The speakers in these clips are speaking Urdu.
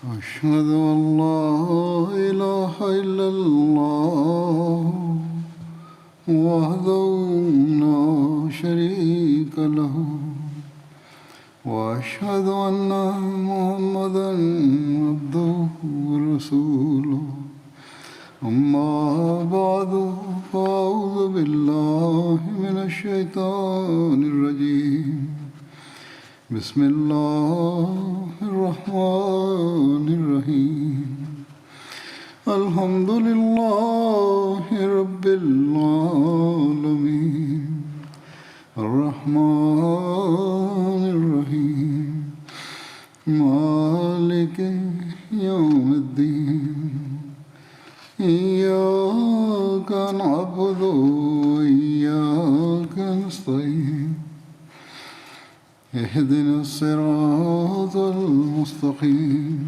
أشهد أن لا إله إلا الله وحده لا شريك له وأشهد أن محمدا عبده ورسوله أما بعد فأعوذ بالله من الشيطان الرجيم بسم الله الرحمن الرحيم الحمد لله رب العالمين الرحمن الرحيم مالك يوم الدين إياك نعبد وإياك نستعين اهدنا الصراط المستقيم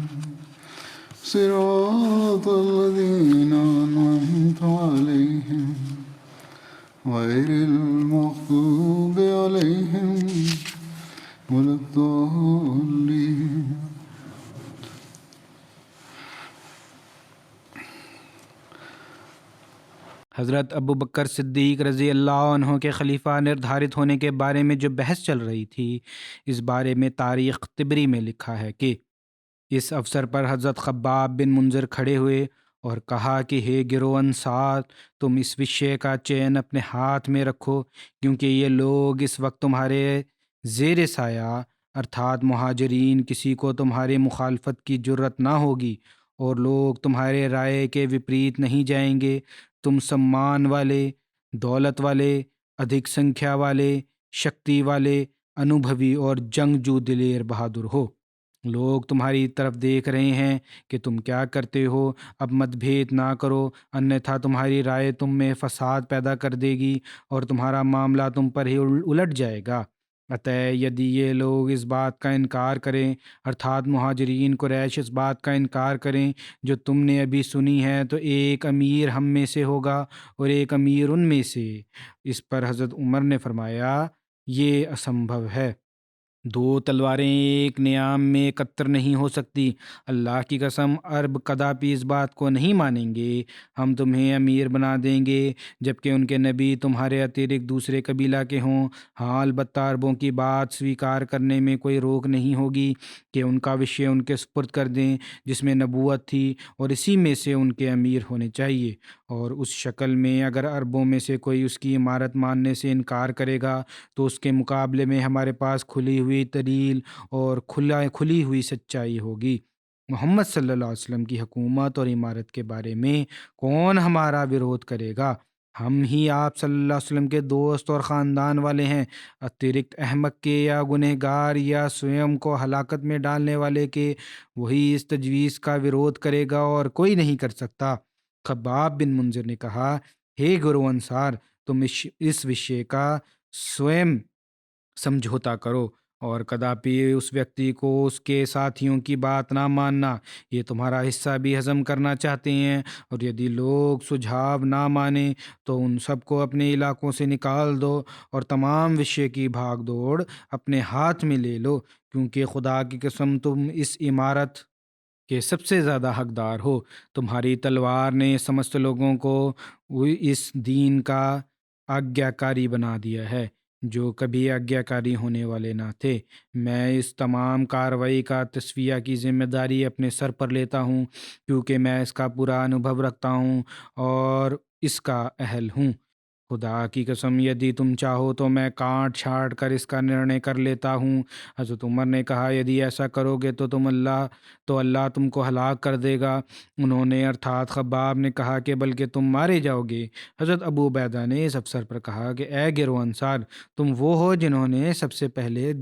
صراط الذين أنعمت عليهم غير المغضوب عليهم ولا الضالين. حضرت ابو بکر صدیق رضی اللہ عنہ کے خلیفہ نردھارت ہونے کے بارے میں جو بحث چل رہی تھی، اس بارے میں تاریخ طبری میں لکھا ہے کہ اس اوسر پر حضرت خباب بن منذر کھڑے ہوئے اور کہا کہ ہے گروہ انصار، تم اس وشے کا چین اپنے ہاتھ میں رکھو، کیونکہ یہ لوگ اس وقت تمہارے زیر سایہ ارتھات مہاجرین کسی کو تمہاری مخالفت کی جرت نہ ہوگی، اور لوگ تمہارے رائے کے وپریت نہیں جائیں گے۔ تم سمان والے، دولت والے، ادھک سنکھیا والے، شکتی والے، انوبھوی اور جنگجو دلیر بہادر ہو۔ لوگ تمہاری طرف دیکھ رہے ہیں کہ تم کیا کرتے ہو، اب مت بھید نہ کرو، انیتھا تمہاری رائے تم میں فساد پیدا کر دے گی اور تمہارا معاملہ تم پر ہی الٹ جائے گا۔ اتع یدی یہ لوگ اس بات کا انکار کریں، ارتھات مہاجرین قریش اس بات کا انکار کریں جو تم نے ابھی سنی ہے، تو ایک امیر ہم میں سے ہوگا اور ایک امیر ان میں سے۔ اس پر حضرت عمر نے فرمایا، یہ اسمبھو ہے، دو تلواریں ایک نیام میں اکتر نہیں ہو سکتی۔ اللہ کی قسم، عرب کداپی اس بات کو نہیں مانیں گے۔ ہم تمہیں امیر بنا دیں گے جبکہ ان کے نبی تمہارے اترکت دوسرے قبیلہ کے ہوں۔ ہاں البتہ عربوں کی بات سویکار کرنے میں کوئی روک نہیں ہوگی کہ ان کا وشے ان کے سپرد کر دیں جس میں نبوت تھی، اور اسی میں سے ان کے امیر ہونے چاہیے۔ اور اس شکل میں اگر عربوں میں سے کوئی اس کی امارت ماننے سے انکار کرے گا تو اس کے مقابلے میں ہمارے پاس کھلی ہوئی دلیل اور کھلی ہوئی سچائی ہوگی۔ محمد صلی اللہ علیہ وسلم کی حکومت اور امارت کے بارے میں کون ہمارا ورودھ کرے گا؟ ہم ہی آپ صلی اللہ علیہ وسلم کے دوست اور خاندان والے ہیں، اترکت احمق کے یا گنہگار یا سوئم کو ہلاکت میں ڈالنے والے کے وہی اس تجویز کا ورودھ کرے گا اور کوئی نہیں کر سکتا۔ خباب بن منذر نے کہا، ہے گروہ انصار، تم اس وشے کا سوئم سمجھوتا کرو اور کداپی اس ویکتی کو اس کے ساتھیوں کی بات نہ ماننا۔ یہ تمہارا حصہ بھی ہضم کرنا چاہتے ہیں، اور یدی لوگ سجھاؤ نہ مانیں تو ان سب کو اپنے علاقوں سے نکال دو اور تمام وشے کی بھاگ دوڑ اپنے ہاتھ میں لے لو، کیونکہ خدا کی قسم تم اس عمارت کہ سب سے زیادہ حقدار ہو۔ تمہاری تلوار نے سمست لوگوں کو اس دین کا آگیاکاری بنا دیا ہے جو کبھی آگیاکاری ہونے والے نہ تھے۔ میں اس تمام کارروائی کا تصفیہ کی ذمہ داری اپنے سر پر لیتا ہوں، کیونکہ میں اس کا پورا انوبھو رکھتا ہوں اور اس کا اہل ہوں۔ خدا کی قسم، یدی تم چاہو تو میں کاٹ چھاٹ کر اس کا نرنے کر لیتا ہوں۔ حضرت عمر نے کہا، یدی ایسا کرو گے تو اللہ تم کو ہلاک کر دے گا۔ انہوں نے ارتھات خباب نے کہا کہ بلکہ تم مارے جاؤ گے۔ حضرت ابو عبیدہ نے اس افسر پر کہا کہ اے گروہ انصار، تم وہ ہو جنہوں نے سب سے پہلے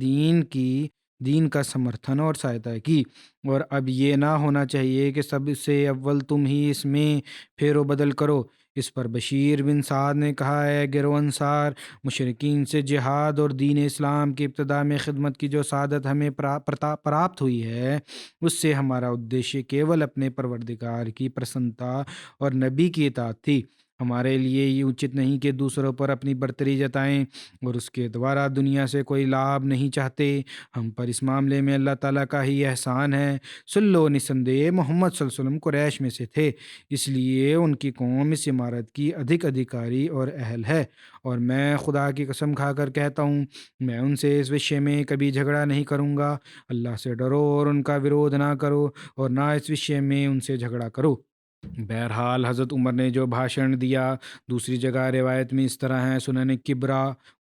دین کا سمرتھن اور سہایتا کی، اور اب یہ نہ ہونا چاہیے کہ سب سے اول تم ہی اس میں پھیر و بدل کرو۔ اس پر بشیر بن سعد نے کہا، اے گروہ انصار، مشرکین سے جہاد اور دین اسلام کی ابتدا میں خدمت کی جو سعادت ہمیں پراپت ہوئی ہے، اس سے ہمارا ادیشیہ کیول اپنے پروردگار کی پرسنتا اور نبی کی اطاعت تھی۔ ہمارے لیے یہ اچت نہیں کہ دوسروں پر اپنی برتری جتائیں اور اس کے دوارا دنیا سے کوئی لابھ نہیں چاہتے۔ ہم پر اس معاملے میں اللہ تعالیٰ کا ہی احسان ہے۔ سلو نسندے محمد صلی اللہ علیہ وسلم قریش میں سے تھے، اس لیے ان کی قوم اس عمارت کی ادھیکاری اور اہل ہے، اور میں خدا کی قسم کھا کر کہتا ہوں میں ان سے اس وشے میں کبھی جھگڑا نہیں کروں گا۔ اللہ سے ڈرو اور ان کا ورودھ نہ کرو اور نہ اس وشے میں ان سے جھگڑا کرو۔ بہرحال حضرت عمر نے جو بھاشن دیا دوسری جگہ روایت میں اس طرح ہے، سنن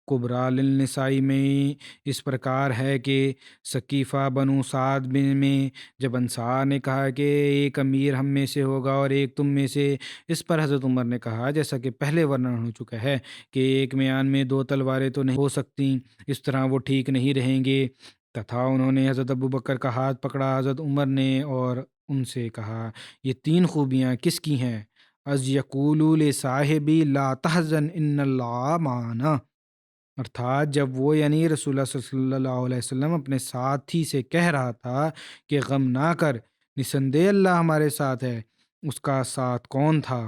کبریٰ للنسائی میں اس پرکار ہے کہ ثقیفہ بنو سعد بن میں جب انصار نے کہا کہ ایک امیر ہم میں سے ہوگا اور ایک تم میں سے، اس پر حضرت عمر نے کہا جیسا کہ پہلے ورنن ہو چکا ہے کہ ایک میان میں دو تلواریں تو نہیں ہو سکتی، اس طرح وہ ٹھیک نہیں رہیں گے۔ تتھا انہوں نے حضرت ابوبکر کا ہاتھ پکڑا حضرت عمر نے اور ان سے کہا یہ تین خوبیاں کس کی ہیں؟ از یقولوا لصاحبی لا تحزن ان اللہ معنا، ارتھات جب وہ یعنی رسول اللہ صلی اللہ علیہ وسلم اپنے ساتھی سے کہہ رہا تھا کہ غم نہ کر، نسندے اللہ ہمارے ساتھ ہے، اس کا ساتھ کون تھا؟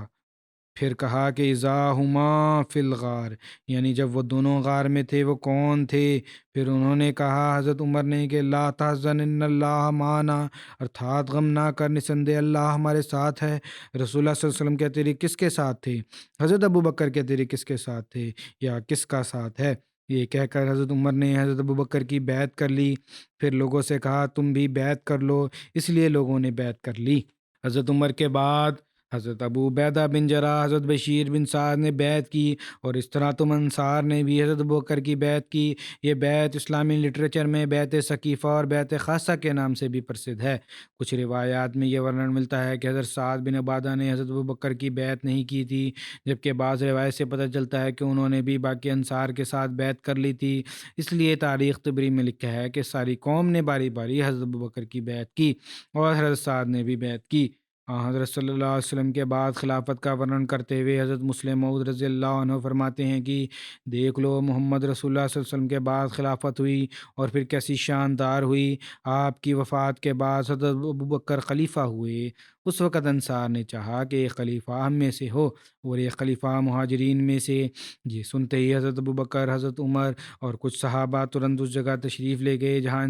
پھر کہا کہ اذا ہما فی الغار، یعنی جب وہ دونوں غار میں تھے وہ کون تھے؟ پھر انہوں نے کہا حضرت عمر نے کہ لا تحزن ان اللہ معنا، ارتھات غم نہ کر نسندے اللہ ہمارے ساتھ ہے۔ رسول اللہ صلی اللہ علیہ وسلم کہتے رہے کس کے ساتھ تھے؟ حضرت ابوبکر کہتے رہے کس کے ساتھ تھے یا کس کا ساتھ ہے؟ یہ کہہ کر حضرت عمر نے حضرت ابوبکر کی بیعت کر لی۔ پھر لوگوں سے کہا تم بھی بیعت کر لو، اس لیے لوگوں نے بیعت کر لی۔ حضرت عمر کے بعد حضرت ابو عبیدہ بن جراح حضرت بشیر بن سعد نے بیعت کی، اور اس طرح تم انصار نے بھی حضرت ابوبکر کی بیعت کی۔ یہ بیعت اسلامی لٹریچر میں بیعت ثقیفہ اور بیعت خاصہ کے نام سے بھی پرسدھ ہے۔ کچھ روایات میں یہ ورنن ملتا ہے کہ حضرت سعد بن عبادہ نے حضرت ابوبکر کی بیعت نہیں کی تھی، جبکہ بعض روایت سے پتہ چلتا ہے کہ انہوں نے بھی باقی انصار کے ساتھ بیعت کر لی تھی۔ اس لیے تاریخ طبری میں لکھا ہے کہ ساری قوم نے باری باری حضرت ابوبکر کی بیعت کی اور حضرت سعد نے بھی بیعت کی۔ حضرت صلی اللہ علیہ وسلم کے بعد خلافت کا ورنن کرتے ہوئے حضرت مسلم موعود رضی اللہ عنہ فرماتے ہیں کہ دیکھ لو محمد رسول اللہ صلی اللہ علیہ وسلم کے بعد خلافت ہوئی اور پھر کیسی شاندار ہوئی۔ آپ کی وفات کے بعد حضرت ابوبکر خلیفہ ہوئے۔ اس وقت انصار نے چاہا کہ ایک خلیفہ ہم میں سے ہو اور ایک خلیفہ مہاجرین میں سے۔ یہ سنتے ہی حضرت ابوبکر، حضرت عمر اور کچھ صحابہ ترنت اس جگہ تشریف لے گئے جہاں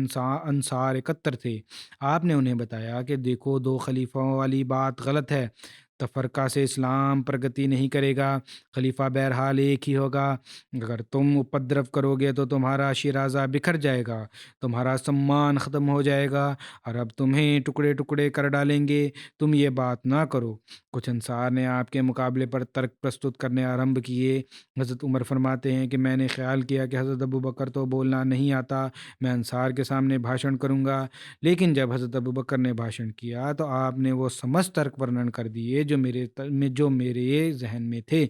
انصار اکتر تھے۔ آپ نے انہیں بتایا کہ دیکھو دو خلیفوں والی بات غلط ہے، تفرقہ سے اسلام پرگتی نہیں کرے گا، خلیفہ بہرحال ایک ہی ہوگا۔ اگر تم اپدرو کرو گے تو تمہارا شیرازہ بکھر جائے گا، تمہارا سمان ختم ہو جائے گا اور اب تمہیں ٹکڑے ٹکڑے کر ڈالیں گے، تم یہ بات نہ کرو۔ کچھ انصار نے آپ کے مقابلے پر ترک پرستت کرنے آرمبھ کیے۔ حضرت عمر فرماتے ہیں کہ میں نے خیال کیا کہ حضرت ابوبکر تو بولنا نہیں آتا، میں انصار کے سامنے بھاشن کروں گا، لیکن جب حضرت ابوبکر نے بھاشن کیا تو آپ نے وہ سمجھ ترک ورنن کر دیے جو میرے ذہن میں تھے۔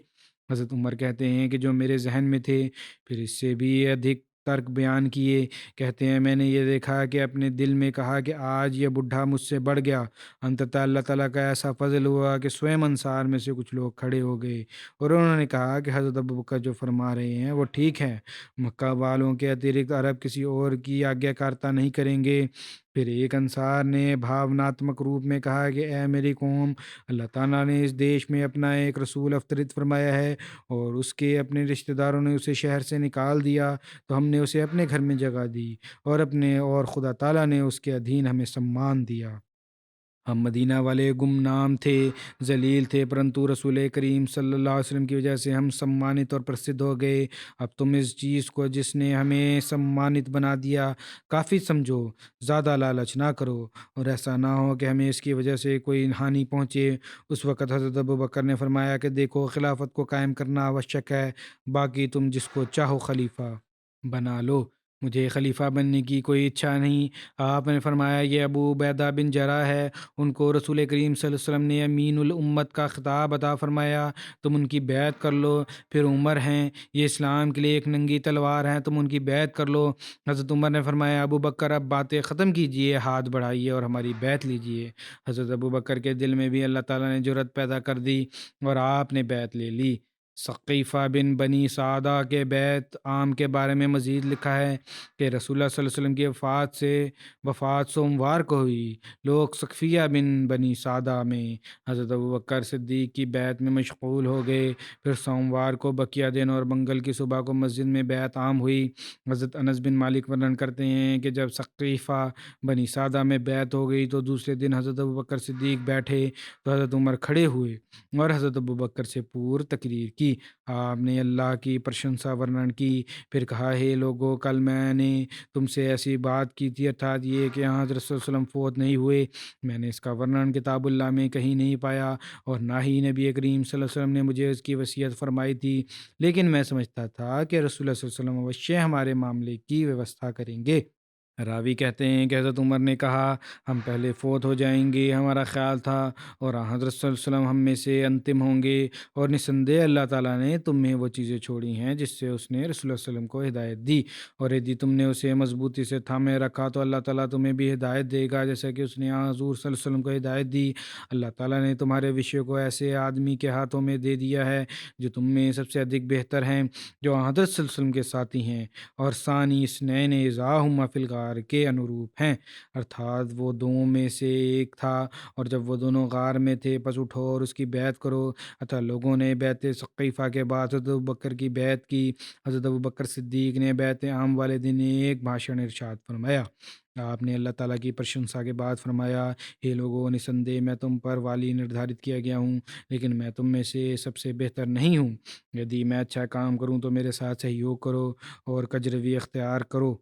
حضرت عمر کہتے ہیں کہ جو میرے ذہن میں تھے، پھر اس سے بھی ادھک ترک بیان کیے۔ کہتے ہیں میں نے یہ دیکھا کہ اپنے دل میں کہا کہ آج یہ بڈھا مجھ سے بڑھ گیا۔ انتتہ اللہ تعالیٰ کا ایسا فضل ہوا کہ سوئم انصار میں سے کچھ لوگ کھڑے ہو گئے اور انہوں نے کہا کہ حضرت ابوبکر جو فرما رہے ہیں وہ ٹھیک ہے، مکہ والوں کے اترکت عرب کسی اور کی آگیا کارتا نہیں کریں گے۔ پھر ایک انصار نے بھاوناتمک روپ میں کہا کہ اے میری قوم، اللہ تعالیٰ نے اس دیش میں اپنا ایک رسول افطرت فرمایا ہے اور اس کے اپنے رشتہ داروں نے اسے شہر سے نکال دیا تو ہم نے اسے اپنے گھر میں جگہ دی اور خدا تعالیٰ نے اس کے ادھین ہمیں سمان دیا۔ ہم مدینہ والے گمنام تھے، ذلیل تھے، پرنتو رسول کریم صلی اللہ علیہ وسلم کی وجہ سے ہم سمانت اور پرسدھ ہو گئے۔ اب تم اس چیز کو جس نے ہمیں سمانت بنا دیا کافی سمجھو، زیادہ لالچ نہ کرو اور ایسا نہ ہو کہ ہمیں اس کی وجہ سے کوئی ہانی پہنچے۔ اس وقت حضرت ابوبکر نے فرمایا کہ دیکھو خلافت کو قائم کرنا آوشک ہے، باقی تم جس کو چاہو خلیفہ بنا لو، مجھے خلیفہ بننے کی کوئی اچھا نہیں۔ آپ نے فرمایا یہ ابو عبیدہ بن جراح ہے، ان کو رسول کریم صلی اللہ علیہ وسلم نے امین الامت کا خطاب عطا فرمایا، تم ان کی بیعت کر لو۔ پھر عمر ہیں، یہ اسلام کے لیے ایک ننگی تلوار ہیں، تم ان کی بیعت کر لو۔ حضرت عمر نے فرمایا ابو بکر اب باتیں ختم کیجئے، ہاتھ بڑھائیے اور ہماری بیعت لیجئے۔ حضرت ابو بکر کے دل میں بھی اللہ تعالیٰ نے جرأت پیدا کر دی اور آپ نے بیعت لے لی۔ ثقیفہ بن بنی سعدہ کے بیت عام کے بارے میں مزید لکھا ہے کہ رسول اللہ صلی اللہ علیہ وسلم کی وفات سوموار کو ہوئی۔ لوگ ثقفیہ بن بنی سعدہ میں حضرت ابوبکر صدیق کی بیعت میں مشغول ہو گئے۔ پھر سوموار کو بقیہ دن اور منگل کی صبح کو مسجد میں بیعت عام ہوئی۔ حضرت انس بن مالک ورنن کرتے ہیں کہ جب ثقیفہ بنی سعدہ میں بیعت ہو گئی تو دوسرے دن حضرت ابوبکر صدیق بیٹھے تو حضرت عمر کھڑے ہوئے اور حضرت ابوبکر سے پور تقریر کی۔ آپ نے اللہ کی پرشنسا ورنن کی، پھر کہا، ہے لوگو، کل میں نے تم سے ایسی بات کی تھی، ارتھات یہ کہ یہاں حضرت صلی اللہ علیہ وسلم فوت نہیں ہوئے۔ میں نے اس کا ورنن کتاب اللہ میں کہیں نہیں پایا اور نہ ہی نبی کریم صلی اللہ علیہ وسلم نے مجھے اس کی وصیت فرمائی تھی، لیکن میں سمجھتا تھا کہ رسول اللہ صلی اللہ علیہ وسلم اوشیہ ہمارے معاملے کی ویوستھا کریں گے۔ راوی کہتے ہیں کہ حضرت عمر نے کہا، ہم پہلے فوت ہو جائیں گے، ہمارا خیال تھا، اور حضرت صلی اللہ علیہ وسلم ہم میں سے انتم ہوں گے، اور نسندہ اللہ تعالیٰ نے تم میں وہ چیزیں چھوڑی ہیں جس سے اس نے رسول اللہ علیہ وسلم کو ہدایت دی، اور یدی تم نے اسے مضبوطی سے تھامے رکھا تو اللہ تعالیٰ تمہیں بھی ہدایت دے گا، جیسا کہ اس نے حضور صلی اللہ علیہ وسلم کو ہدایت دی۔ اللہ تعالیٰ نے تمہارے وشے کو ایسے آدمی کے ہاتھوں میں دے دیا ہے جو تم میں سب سے ادھک بہتر ہیں، جو حضرت صلی اللہ علیہ وسلم کے ساتھی ہیں، اور ثانی اثنین اذا ہما فی الغار کے انوروپ ہیں، ارتھات وہ دو میں سے ایک تھا، اور جب وہ دونوں غار میں تھے پس اٹھو اور اس کی بیعت کرو۔ اتھا لوگوں نے بیعت ثقیفہ کے بعد حضرت ابوبکر کی بیعت کی۔ حضرت ابوبکر صدیق نے بیعت عام والے دن ایک بھاشن ارشاد فرمایا۔ آپ نے اللہ تعالیٰ کی پرشنسا کے بعد فرمایا، ہے لوگوں، نسندے میں تم پر والی نردھارت کیا گیا ہوں، لیکن میں تم میں سے سب سے بہتر نہیں ہوں۔ یدی میں اچھا کام کروں تو میرے ساتھ سہیوگ کرو، اور کجروی اختیار کرو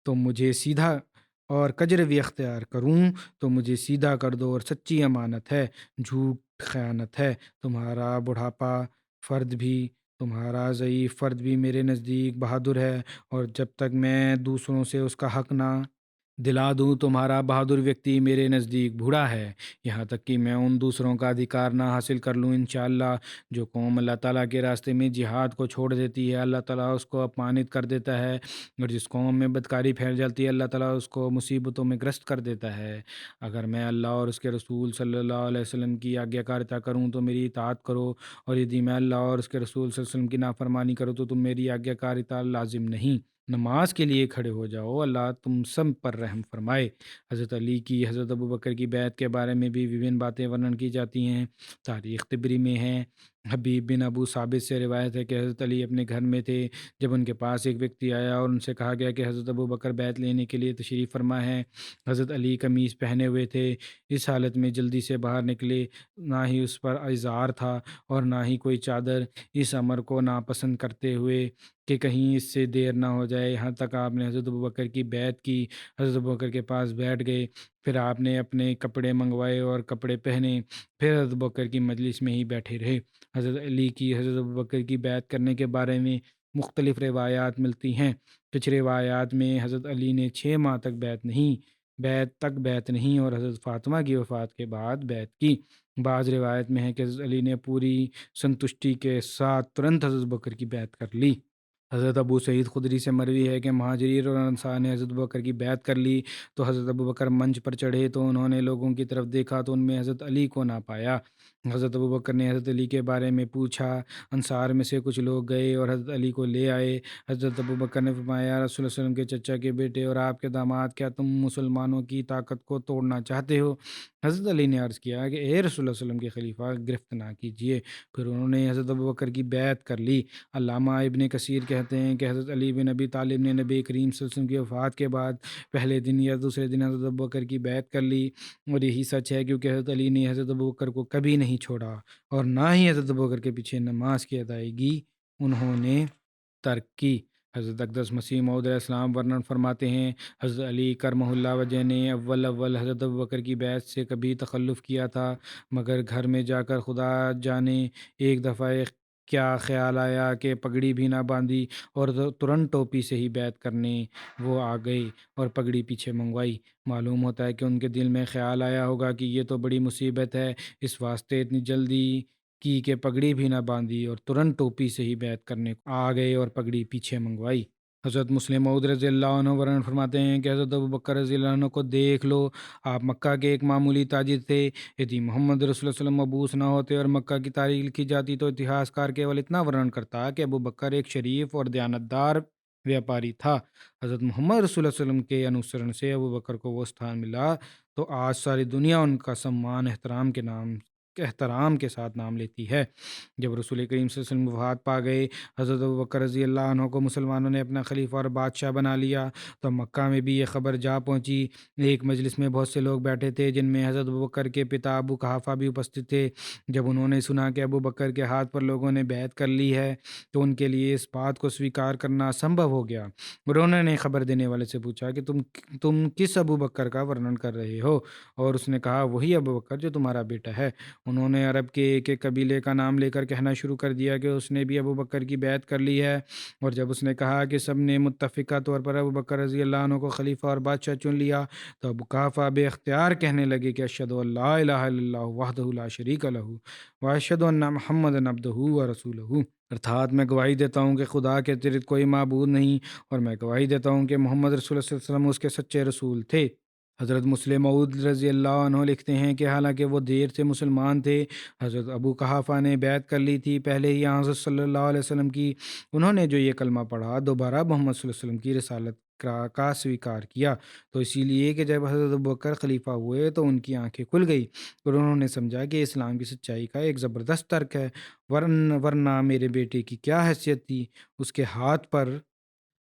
تو مجھے سیدھا اور کجروی اختیار کروں تو مجھے سیدھا کر دو، اور سچی امانت ہے، جھوٹ خیانت ہے۔ تمہارا بڑھاپا فرد بھی تمہارا ضعیف فرد بھی میرے نزدیک بہادر ہے، اور جب تک میں دوسروں سے اس کا حق نہ دلا دوں تمہارا بہادر ویکتی میرے نزدیک بوڑھا ہے، یہاں تک کہ میں ان دوسروں کا ادھیکار نہ حاصل کر لوں۔ انشاءاللہ جو قوم اللہ تعالیٰ کے راستے میں جہاد کو چھوڑ دیتی ہے، اللہ تعالیٰ اس کو اپمانت کر دیتا ہے، اور جس قوم میں بدکاری پھیل جاتی ہے، اللہ تعالیٰ اس کو مصیبتوں میں گرست کر دیتا ہے۔ اگر میں اللہ اور اس کے رسول صلی اللہ علیہ وسلم کی آگیا کاریتا کروں تو میری اطاعت کرو، اور یدی میں اللہ اور اس کے رسول صلی اللہ علیہ وسلم کی نافرمانی کروں تو تم میری آگیا کاریتا لازم نہیں۔ نماز کے لیے کھڑے ہو جاؤ، اللہ تم سب پر رحم فرمائے۔ حضرت علی کی حضرت ابوبکر کی بیعت کے بارے میں بھی وبھن باتیں ورنن کی جاتی ہیں۔ تاریخ طبری میں ہے، حبیب بن ابو ثابت سے روایت ہے کہ حضرت علی اپنے گھر میں تھے جب ان کے پاس ایک ویکتی آیا اور ان سے کہا گیا کہ حضرت ابوبکر بیعت لینے کے لیے تشریف فرما ہے۔ حضرت علی قمیص پہنے ہوئے تھے، اس حالت میں جلدی سے باہر نکلے، نہ ہی اس پر ازار تھا اور نہ ہی کوئی چادر، اس امر کو ناپسند کرتے ہوئے کہ کہیں اس سے دیر نہ ہو جائے، یہاں تک آپ نے حضرت ابوبکر کی بیعت کی۔ حضرت ابوبکر کے پاس بیٹھ گئے، پھر آپ نے اپنے کپڑے منگوائے اور کپڑے پہنے، پھر حضرت ابوبکر کی مجلس میں ہی بیٹھے رہے۔ حضرت علی کی حضرت ابوبکر کی بیعت کرنے کے بارے میں مختلف روایات ملتی ہیں۔ کچھ روایات میں حضرت علی نے 6 ماہ تک بیعت نہیں اور حضرت فاطمہ کی وفات کے بعد بیعت کی۔ بعض روایت میں ہے کہ حضرت علی نے پوری سنتشٹی کے ساتھ ترنت حضرت ابوبکر کی بیعت کر لی۔ حضرت ابو سعید خدری سے مروی ہے کہ مہاجرین اور انصار نے حضرت ابوبکر کی بیعت کر لی تو حضرت ابوبکر منچ پر چڑھے تو انہوں نے لوگوں کی طرف دیکھا تو ان میں حضرت علی کو نہ پایا۔ حضرت ابوبکر نے حضرت علی کے بارے میں پوچھا، انصار میں سے کچھ لوگ گئے اور حضرت علی کو لے آئے۔ حضرت ابوبکر نے فرمایا، رسول اللہ صلی اللہ علیہ وسلم کے چچا کے بیٹے اور آپ کے داماد، کیا تم مسلمانوں کی طاقت کو توڑنا چاہتے ہو؟ حضرت علی نے عرض کیا کہ اے رسول اللہ صلی اللہ علیہ وسلم کے خلیفہ، گرفت نہ کیجیے۔ پھر انہوں نے حضرت ابوبکر کی بیعت کر لی۔ علامہ ابن کثیر کہتے ہیں کہ حضرت علی بن ابی طالب نے نبی کریم صلی اللہ علیہ وسلم کی وفات کے بعد پہلے دن یا دوسرے دن حضرت ابوبکر کی بیعت کر لی، اور یہی سچ ہے کیونکہ حضرت علی نے حضرت ابوبکر کو کبھی نہیں چھوڑا اور نہ ہی حضرت ابوبکر کے پیچھے نماز کی ادائیگی انہوں نے ترک کی۔ حضرت اقدس مسیح موعود علیہ السلام ورنن فرماتے ہیں، حضرت علی کرمہ اللہ وجہ نے اول حضرت ابوبکر کی بیعت سے کبھی تخلف کیا تھا، مگر گھر میں جا کر خدا جانے ایک دفعہ کیا خیال آیا کہ پگڑی بھی نہ باندھی اور ترنت ٹوپی سے ہی بیعت کرنے وہ آ گئے اور پگڑی پیچھے منگوائی۔ معلوم ہوتا ہے کہ ان کے دل میں خیال آیا ہوگا کہ یہ تو بڑی مصیبت ہے، اس واسطے اتنی جلدی کی کہ پگڑی بھی نہ باندھی اور ترنت ٹوپی سے ہی بیعت کرنے آ گئے اور پگڑی پیچھے منگوائی۔ حضرت مسلم موعود رضی اللہ عنہ ورنہ فرماتے ہیں کہ حضرت ابوبکر رضی اللہ عنہ کو دیکھ لو، آپ مکہ کے ایک معمولی تاجر تھے، یدی محمد رسول اللہ صلی اللہ علیہ وسلم مبعوث نہ ہوتے اور مکہ کی تاریخ لکھی جاتی تو اتہاس کار کیول اتنا ورنن کرتا کہ ابوبکر ایک شریف اور دیانتدار ویاپاری تھا۔ حضرت محمد رسول اللہ علیہ وسلم کے انوسرن سے ابوبکر کو وہ ستھان ملا تو آج ساری دنیا ان کا سمان احترام کے ساتھ نام لیتی ہے۔ جب رسول کریم صلی اللہ علیہ وسلم وفات پا گئے، حضرت ابوبکر رضی اللہ عنہ کو مسلمانوں نے اپنا خلیفہ اور بادشاہ بنا لیا تو مکہ میں بھی یہ خبر جا پہنچی۔ ایک مجلس میں بہت سے لوگ بیٹھے تھے جن میں حضرت ابوبکر کے پتا ابو قحافہ بھی اپستھت تھے۔ جب انہوں نے سنا کہ ابوبکر کے ہاتھ پر لوگوں نے بیعت کر لی ہے تو ان کے لیے اس بات کو سویکار کرنا اسمبھو ہو گیا۔ انہوں نے خبر دینے والے سے پوچھا کہ تم کس ابوبکر کا ورنن کر رہے ہو؟ اور اس نے کہا وہی ابوبکر جو تمہارا بیٹا ہے۔ انہوں نے عرب کے ایک ایک قبیلے کا نام لے کر کہنا شروع کر دیا کہ اس نے بھی ابوبکر کی بیعت کر لی ہے، اور جب اس نے کہا کہ سب نے متفقہ طور پر ابوبکر رضی اللہ عنہ کو خلیفہ اور بادشاہ چن لیا تو ابو قحافہ بے اختیار کہنے لگے کہ اشہد ان لا الہ الا اللہ وحدہ لا شریک لہ واشہد ان محمدا عبدہ ورسولہ، ارتھات میں گواہی دیتا ہوں کہ خدا کے اطیرت کوئی معبود نہیں، اور میں گواہی دیتا ہوں کہ محمد رسول اللہ صلی اللہ علیہ وسلم اس کے سچے رسول تھے۔ حضرت مسلم موعود رضی اللہ عنہ لکھتے ہیں کہ حالانکہ وہ دیر سے مسلمان تھے، حضرت ابو قحافہ نے بیعت کر لی تھی پہلے ہی حضرت صلی اللہ علیہ وسلم کی۔ انہوں نے جو یہ کلمہ پڑھا دوبارہ محمد صلی اللہ علیہ وسلم کی رسالت کا سویکار کیا، تو اسی لیے کہ جب حضرت ابوبکر خلیفہ ہوئے تو ان کی آنکھیں کھل گئی اور انہوں نے سمجھا کہ اسلام کی سچائی کا ایک زبردست ترک ہے، ورنہ میرے بیٹے کی کیا حیثیت تھی، اس کے ہاتھ پر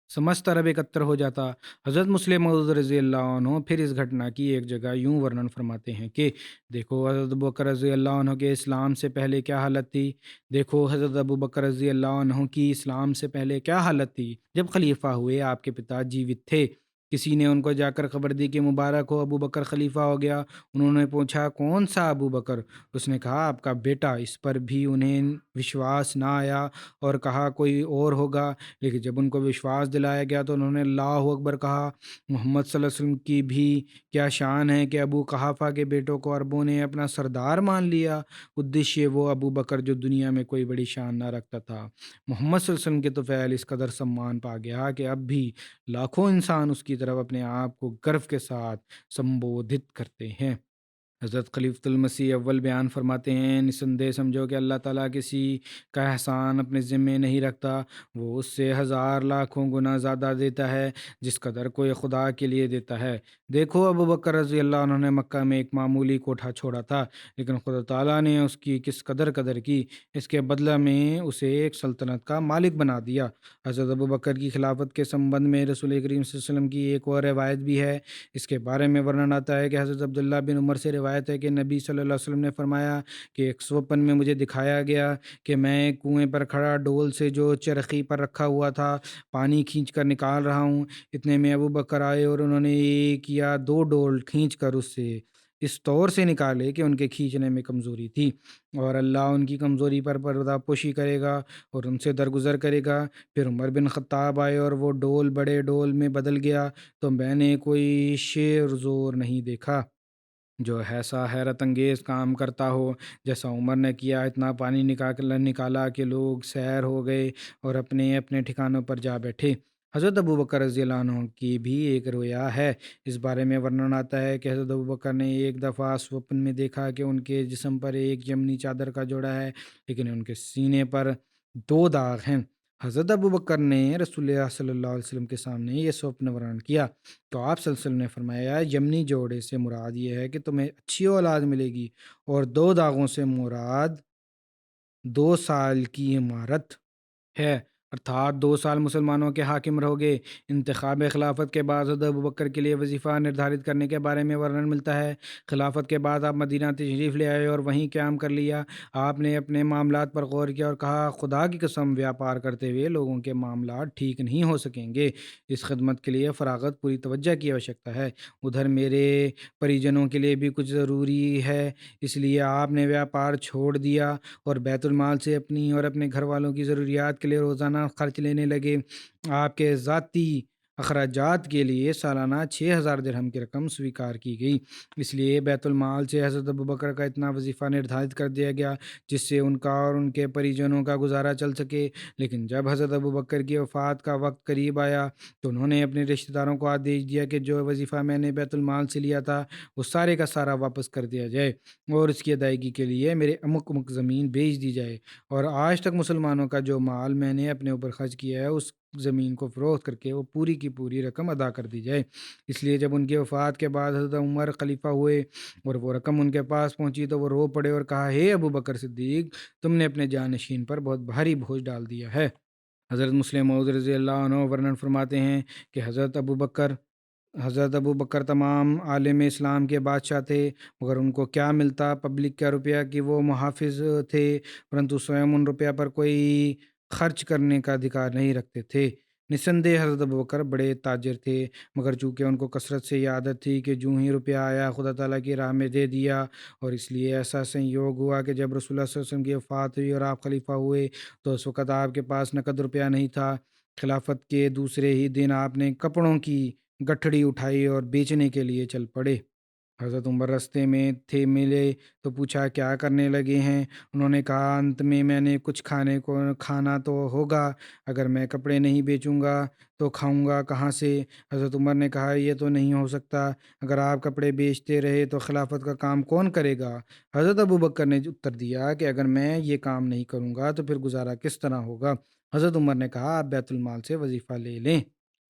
سمجھت عرب اکتر ہو جاتا۔ حضرت مسلم موعود رضی اللہ عنہ پھر اس گھٹنا کی ایک جگہ یوں ورنن فرماتے ہیں کہ دیکھو حضرت ابوبکر رضی اللہ عنہ کے اسلام سے پہلے کیا حالت تھی، دیکھو حضرت ابوبکر رضی اللہ عنہ کی اسلام سے پہلے کیا حالت تھی۔ جب خلیفہ ہوئے آپ کے پتا جیوت تھے، کسی نے ان کو جا کر خبر دی کہ مبارک ہو ابوبکر خلیفہ ہو گیا۔ انہوں نے پوچھا کون سا ابوبکر؟ اس نے کہا آپ کا بیٹا۔ اس پر بھی انہیں وشواس نہ آیا اور کہا کوئی اور ہوگا، لیکن جب ان کو وشواس دلایا گیا تو انہوں نے اللہ اکبر کہا۔ محمد صلی اللہ علیہ وسلم کی بھی کیا شان ہے کہ ابو قحافہ کے بیٹوں کو عربوں نے اپنا سردار مان لیا، ادیشیہ وہ ابو بکر جو دنیا میں کوئی بڑی شان نہ رکھتا تھا۔ محمد صلی اللہ علیہ وسلم کے طفیل اس قدر سمان پا گیا کہ اب بھی لاکھوں انسان اس کی طرف اپنے آپ کو گرو کے ساتھ سمبودھت کرتے ہیں۔ حضرت خلیفۃ المسیح اول بیان فرماتے ہیں نسندے سمجھو کہ اللہ تعالیٰ کسی کا احسان اپنے ذمے نہیں رکھتا، وہ اس سے ہزار لاکھوں گنا زیادہ دیتا ہے جس قدر کوئی خدا کے لیے دیتا ہے۔ دیکھو ابوبکر رضی اللہ عنہ نے مکہ میں ایک معمولی کوٹھا چھوڑا تھا، لیکن خدا تعالیٰ نے اس کی کس قدر کی، اس کے بدلہ میں اسے ایک سلطنت کا مالک بنا دیا۔ حضرت ابوبکر کی خلافت کے سمبندھ میں رسول کریم صلی اللہ علیہ وسلم کی ایک اور روایت بھی ہے۔ اس کے بارے میں ورنن آتا ہے کہ حضرت عبداللہ بن عمر سے روایت ہے کہ نبی صلی اللہ علیہ وسلم نے فرمایا کہ ایک سوپن میں مجھے دکھایا گیا کہ میں کنویں پر کھڑا ڈول سے جو چرخی پر رکھا ہوا تھا پانی کھینچ کر نکال رہا ہوں۔ اتنے میں ابوبکر آئے اور انہوں نے ایک یا دو ڈول کھینچ کر اس سے اس طور سے نکالے کہ ان کے کھینچنے میں کمزوری تھی، اور اللہ ان کی کمزوری پر پردہ پوشی کرے گا اور ان سے درگزر کرے گا۔ پھر عمر بن خطاب آئے اور وہ ڈول بڑے ڈول میں بدل گیا تو میں نے کوئی شیر زور نہیں دیکھا جو ایسا حیرت انگیز کام کرتا ہو جیسا عمر نے کیا۔ اتنا پانی نکالا کہ لوگ سیر ہو گئے اور اپنے اپنے ٹھکانوں پر جا بیٹھے۔ حضرت ابوبکر رضی اللہ عنہ کی بھی ایک رویا ہے۔ اس بارے میں ورنن آتا ہے کہ حضرت ابوبکر نے ایک دفعہ سوپن میں دیکھا کہ ان کے جسم پر ایک یمنی چادر کا جوڑا ہے، لیکن ان کے سینے پر دو داغ ہیں۔ حضرت ابوبکر نے رسول اللہ صلی اللہ علیہ وسلم کے سامنے یہ سوپن ورنن کیا تو آپ صلی اللہ علیہ وسلم نے فرمایا یمنی جوڑے سے مراد یہ ہے کہ تمہیں اچھی اولاد ملے گی، اور دو داغوں سے مراد 2 سال کی عمارت ہے، ارتھات 2 سال مسلمانوں کے حاکم رہو گے۔ انتخاب خلافت کے بعد حضرت ابوبکر کے لیے وظیفہ نردھارت کرنے کے بارے میں ورنن ملتا ہے۔ خلافت کے بعد آپ مدینہ تشریف لے آئے اور وہیں قیام کر لیا۔ آپ نے اپنے معاملات پر غور کیا اور کہا خدا کی قسم ویاپار کرتے ہوئے لوگوں کے معاملات ٹھیک نہیں ہو سکیں گے، اس خدمت کے لیے فراغت پوری توجہ کی آوشکتا ہے، ادھر میرے پریجنوں کے لیے بھی کچھ ضروری ہے، اس لیے آپ نے ویاپار چھوڑ دیا اور بیت المال سے اپنی اور اپنے گھر والوں کی ضروریات کے لیے روزانہ خرچ لینے لگے۔ آپ کے ذاتی اخراجات کے لیے سالانہ 6,000 درہم کی رقم سویکار کی گئی۔ اس لیے بیت المال سے حضرت ابوبکر کا اتنا وظیفہ نردھارت کر دیا گیا جس سے ان کا اور ان کے پریجنوں کا گزارا چل سکے۔ لیکن جب حضرت ابوبکر کی وفات کا وقت قریب آیا تو انہوں نے اپنے رشتہ داروں کو آدیش دیا کہ جو وظیفہ میں نے بیت المال سے لیا تھا وہ سارے کا سارا واپس کر دیا جائے اور اس کی ادائیگی کے لیے میرے امک امک زمین بیچ دی جائے، اور آج تک مسلمانوں کا جو مال میں نے اپنے اوپر خرچ کیا ہے اس زمین کو فروخت کر کے وہ پوری کی پوری رقم ادا کر دی جائے۔ اس لیے جب ان کی وفات کے بعد حضرت عمر خلیفہ ہوئے اور وہ رقم ان کے پاس پہنچی تو وہ رو پڑے اور کہا، ہے ابو بکر صدیق، تم نے اپنے جانشین پر بہت بھاری بوجھ ڈال دیا ہے۔ حضرت مسلم موعود رضی اللہ عنہ ورنن فرماتے ہیں کہ حضرت ابو بکر تمام عالم اسلام کے بادشاہ تھے، مگر ان کو کیا ملتا پبلک کا روپیہ کہ وہ محافظ تھے، پرنتو سوئم ان روپیہ پر کوئی خرچ کرنے کا ادھیکار نہیں رکھتے تھے۔ نسندہ حضرت ابو بکر بڑے تاجر تھے، مگر چونکہ ان کو کثرت سے یہ عادت تھی کہ جو ہی روپیہ آیا خدا تعالیٰ کی راہ میں دے دیا، اور اس لیے ایسا سنیوگ ہوا کہ جب رسول اللہ صلی اللہ علیہ وسلم کی وفات ہوئی اور آپ خلیفہ ہوئے تو اس وقت آپ کے پاس نقد روپیہ نہیں تھا۔ خلافت کے دوسرے ہی دن آپ نے کپڑوں کی گٹھڑی اٹھائی اور بیچنے کے لیے چل پڑے۔ حضرت عمر رستے میں تھے، ملے تو پوچھا کیا کرنے لگے ہیں؟ انہوں نے کہا، انت میں نے کچھ کھانا تو ہوگا، اگر میں کپڑے نہیں بیچوں گا تو کھاؤں گا کہاں سے؟ حضرت عمر نے کہا، یہ تو نہیں ہو سکتا، اگر آپ کپڑے بیچتے رہے تو خلافت کا کام کون کرے گا؟ حضرت ابو بکر نے اتر دیا کہ اگر میں یہ کام نہیں کروں گا تو پھر گزارا کس طرح ہوگا؟ حضرت عمر نے کہا، آپ بیت المال سے وظیفہ لے لیں۔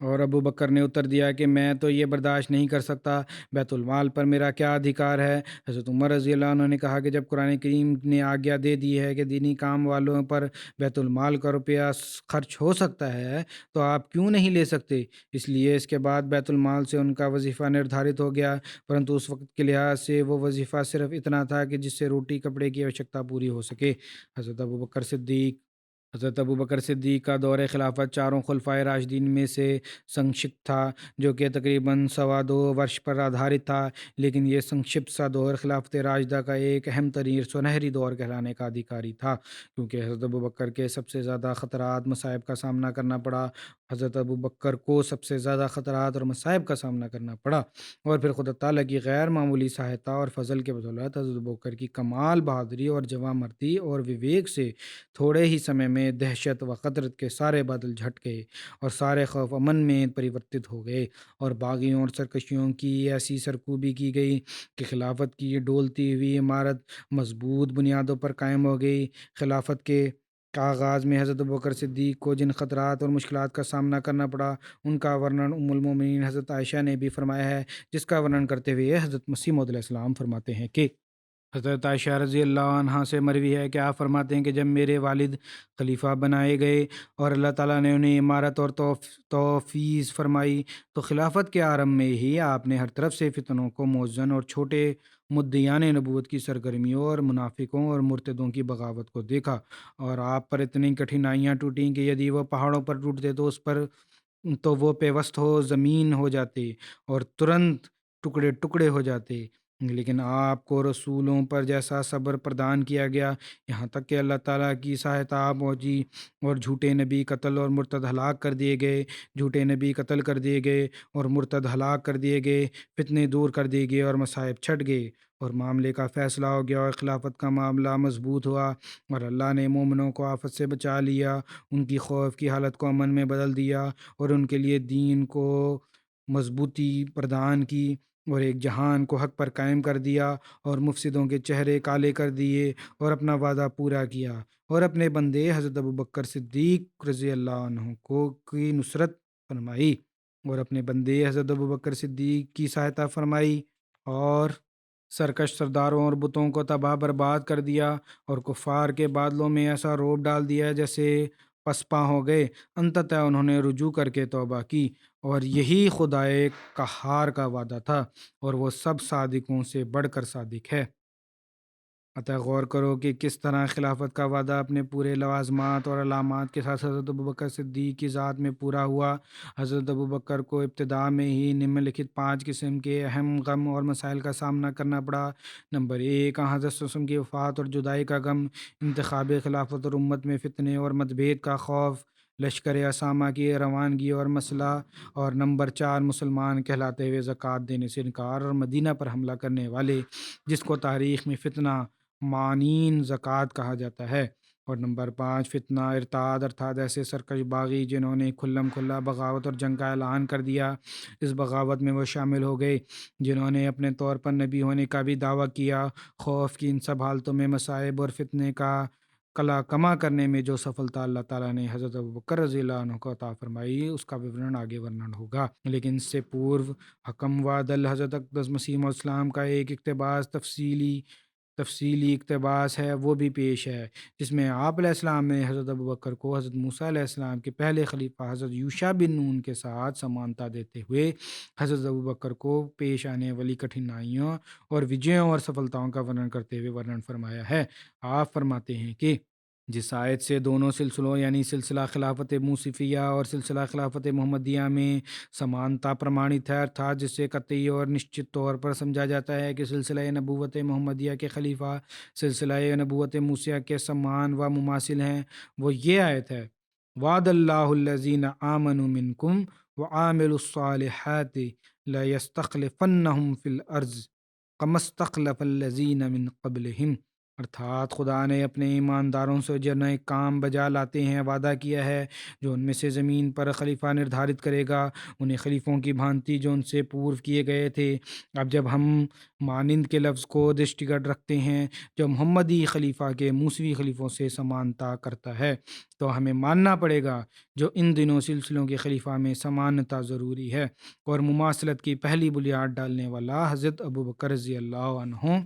اور ابو بکر نے اتر دیا کہ میں تو یہ برداشت نہیں کر سکتا، بیت المال پر میرا کیا ادھیکار ہے؟ حضرت عمر رضی اللہ عنہ نے کہا کہ جب قرآن کریم نے آگیا دے دی ہے کہ دینی کام والوں پر بیت المال کا روپیہ خرچ ہو سکتا ہے تو آپ کیوں نہیں لے سکتے؟ اس لیے اس کے بعد بیت المال سے ان کا وظیفہ نردھارت ہو گیا، پرنتو اس وقت کے لحاظ سے وہ وظیفہ صرف اتنا تھا کہ جس سے روٹی کپڑے کی آوشکتا پوری ہو سکے۔ حضرت ابو بکر صدیق کا دور خلافت چاروں خلفائے راشدین میں سے سنکشپت تھا، جو کہ تقریباً 2.25 پر آدھارت تھا، لیکن یہ سنکشپت سا دور خلافت راشدہ کا ایک اہم ترین سنہری دور کہلانے کا ادھیکاری تھا، کیونکہ حضرت ابو بکر کے سب سے زیادہ خطرات مصائب کا سامنا کرنا پڑا حضرت ابو بکر کو سب سے زیادہ خطرات اور مصائب کا سامنا کرنا پڑا، اور پھر خدا تعالیٰ کی غیر معمولی سہایتا اور فضل کے بدولت حضرت ابو بکر کی کمال بہادری اور جواں مردی اور وویک سے تھوڑے ہی سمے میں دہشت و خطرت کے سارے بادل جھٹ گئے اور سارے خوف امن میں پریورتت ہو گئے، اور باغیوں اور سرکشیوں کی ایسی سرکوبی کی گئی کہ خلافت کی یہ ڈولتی ہوئی عمارت مضبوط بنیادوں پر قائم ہو گئی۔ خلافت کے آغاز میں حضرت ابوبکر صدیق کو جن خطرات اور مشکلات کا سامنا کرنا پڑا ان کا ورنن ام المومنین حضرت عائشہ نے بھی فرمایا ہے، جس کا ورنن کرتے ہوئے حضرت مسیح موعود علیہ السلام فرماتے ہیں کہ حضرت عائشہ رضی اللہ عنہا سے مروی ہے کہ آپ فرماتے ہیں کہ جب میرے والد خلیفہ بنائے گئے اور اللہ تعالیٰ نے انہیں امارت اور توفیق فرمائی تو خلافت کے آرمب میں ہی آپ نے ہر طرف سے فتنوں کو موزن اور چھوٹے مدعیان نبوت کی سرگرمیوں اور منافقوں اور مرتدوں کی بغاوت کو دیکھا، اور آپ پر اتنی کٹھنائیاں ٹوٹیں کہ یدی وہ پہاڑوں پر ٹوٹتے تو وہ پیوست ہو زمین ہو جاتے اور ترنت ٹکڑے ٹکڑے ہو جاتے، لیکن آپ کو رسولوں پر جیسا صبر پردان کیا گیا، یہاں تک کہ اللہ تعالیٰ کی سہایتا پہنچی اور جھوٹے نبی قتل اور مرتد ہلاک کر دیے گئے، اور مرتد ہلاک کر دیے گئے، فتنے دور کر دیے گئے اور مصائب چھٹ گئے، اور معاملے کا فیصلہ ہو گیا اور خلافت کا معاملہ مضبوط ہوا، اور اللہ نے مومنوں کو آفت سے بچا لیا، ان کی خوف کی حالت کو امن میں بدل دیا، اور ان کے لیے دین کو مضبوطی پردان کی، اور ایک جہان کو حق پر قائم کر دیا، اور مفسدوں کے چہرے کالے کر دیے، اور اپنا وعدہ پورا کیا، اور اپنے بندے حضرت ابو بکر صدیق رضی اللہ عنہ کی نصرت فرمائی، اور اپنے بندے حضرت ابو بکر صدیق کی سہایتا فرمائی، اور سرکش سرداروں اور بتوں کو تباہ برباد کر دیا، اور کفار کے بادلوں میں ایسا روب ڈال دیا جیسے پسپاں ہو گئے۔ انتتہ انہوں نے رجوع کر کے توبہ کی، اور یہی خدائے قہار کا وعدہ تھا، اور وہ سب صادقوں سے بڑھ کر صادق ہے۔ عطا غور کرو کہ کس طرح خلافت کا وعدہ اپنے پورے لوازمات اور علامات کے ساتھ حضرت ابوبکر صدیق کی ذات میں پورا ہوا۔ حضرت ابوبکر کو ابتدا میں ہی نمنلکھت 5 قسم کے اہم غم اور مسائل کا سامنا کرنا پڑا۔ نمبر 1، حضرت صلی اللہ علیہ وسلم کی وفات اور جدائی کا غم، انتخاب خلافت اور امت میں فتنے اور متبھید کا خوف۔ لشکر اسامہ کی روانگی اور مسئلہ، اور نمبر 4 مسلمان کہلاتے ہوئے زکوٰۃ دینے سے انکار اور مدینہ پر حملہ کرنے والے، جس کو تاریخ میں فتنہ معنین زکوٰۃ کہا جاتا ہے، اور نمبر 5 فتنہ ارتاد ارتاد ایسے سرکش باغی جنہوں نے کھلم کھلا بغاوت اور جنگ کا اعلان کر دیا۔ اس بغاوت میں وہ شامل ہو گئے جنہوں نے اپنے طور پر نبی ہونے کا بھی دعویٰ کیا۔ خوف کی ان سب حالتوں میں مصائب اور فتنے کا کلا کما کرنے میں جو سفلتا اللہ تعالیٰ نے حضرت ابوبکر رضی اللہ عنہ کو عطا فرمائی، اس کا وورن آگے ورنن ہوگا، لیکن اس سے پورو حکم وعدل حضرت اقدس مسیح موعود السلام کا ایک اقتباس تفصیلی اقتباس ہے، وہ بھی پیش ہے، جس میں آپ علیہ السلام نے حضرت ابوبکر کو حضرت موسیٰ علیہ السلام کے پہلے خلیفہ حضرت یوشع بن نون کے ساتھ سمانتا دیتے ہوئے حضرت ابوبکر کو پیش آنے والی کٹھنائیوں اور وجیوں اور سفلتاؤں کا ورنن کرتے ہوئے ورنن فرمایا ہے۔ آپ فرماتے ہیں کہ جس آیت سے دونوں سلسلوں یعنی سلسلہ خلافت موصفیہ اور سلسلہ خلافت محمدیہ میں سمانتا پرمانت ہے، ارتھات جس سے قطعی اور نشچت طور پر سمجھا جاتا ہے کہ سلسلہ نبوت محمدیہ کے خلیفہ سلسلہ نبوت موسیٰ کے سمان و مماثل ہیں، وہ یہ آیت ہے: وعد اللہ الذین آمنوا منکم وعاملوا الصالحات لیستخلفنہم فی الارض کما استخلف الذین من قبلہم، ارتھات خدا نے اپنے ایمانداروں سے جو نئے کام بجا لاتے ہیں وعدہ کیا ہے، جو ان میں سے زمین پر خلیفہ نردھارت کرے گا، انہیں خلیفوں کی بھانتی جو ان سے پورو کیے گئے تھے۔ اب جب ہم مانند کے لفظ کو دشٹگڑ رکھتے ہیں جو محمدی خلیفہ کے موسوی خلیفوں سے سمانتا کرتا ہے، تو ہمیں ماننا پڑے گا جو ان دنوں سلسلوں کے خلیفہ میں سمانتا ضروری ہے، اور مماثلت کی پہلی بنیاد ڈالنے والا حضرت ابوبکر رضی اللہ عنہ،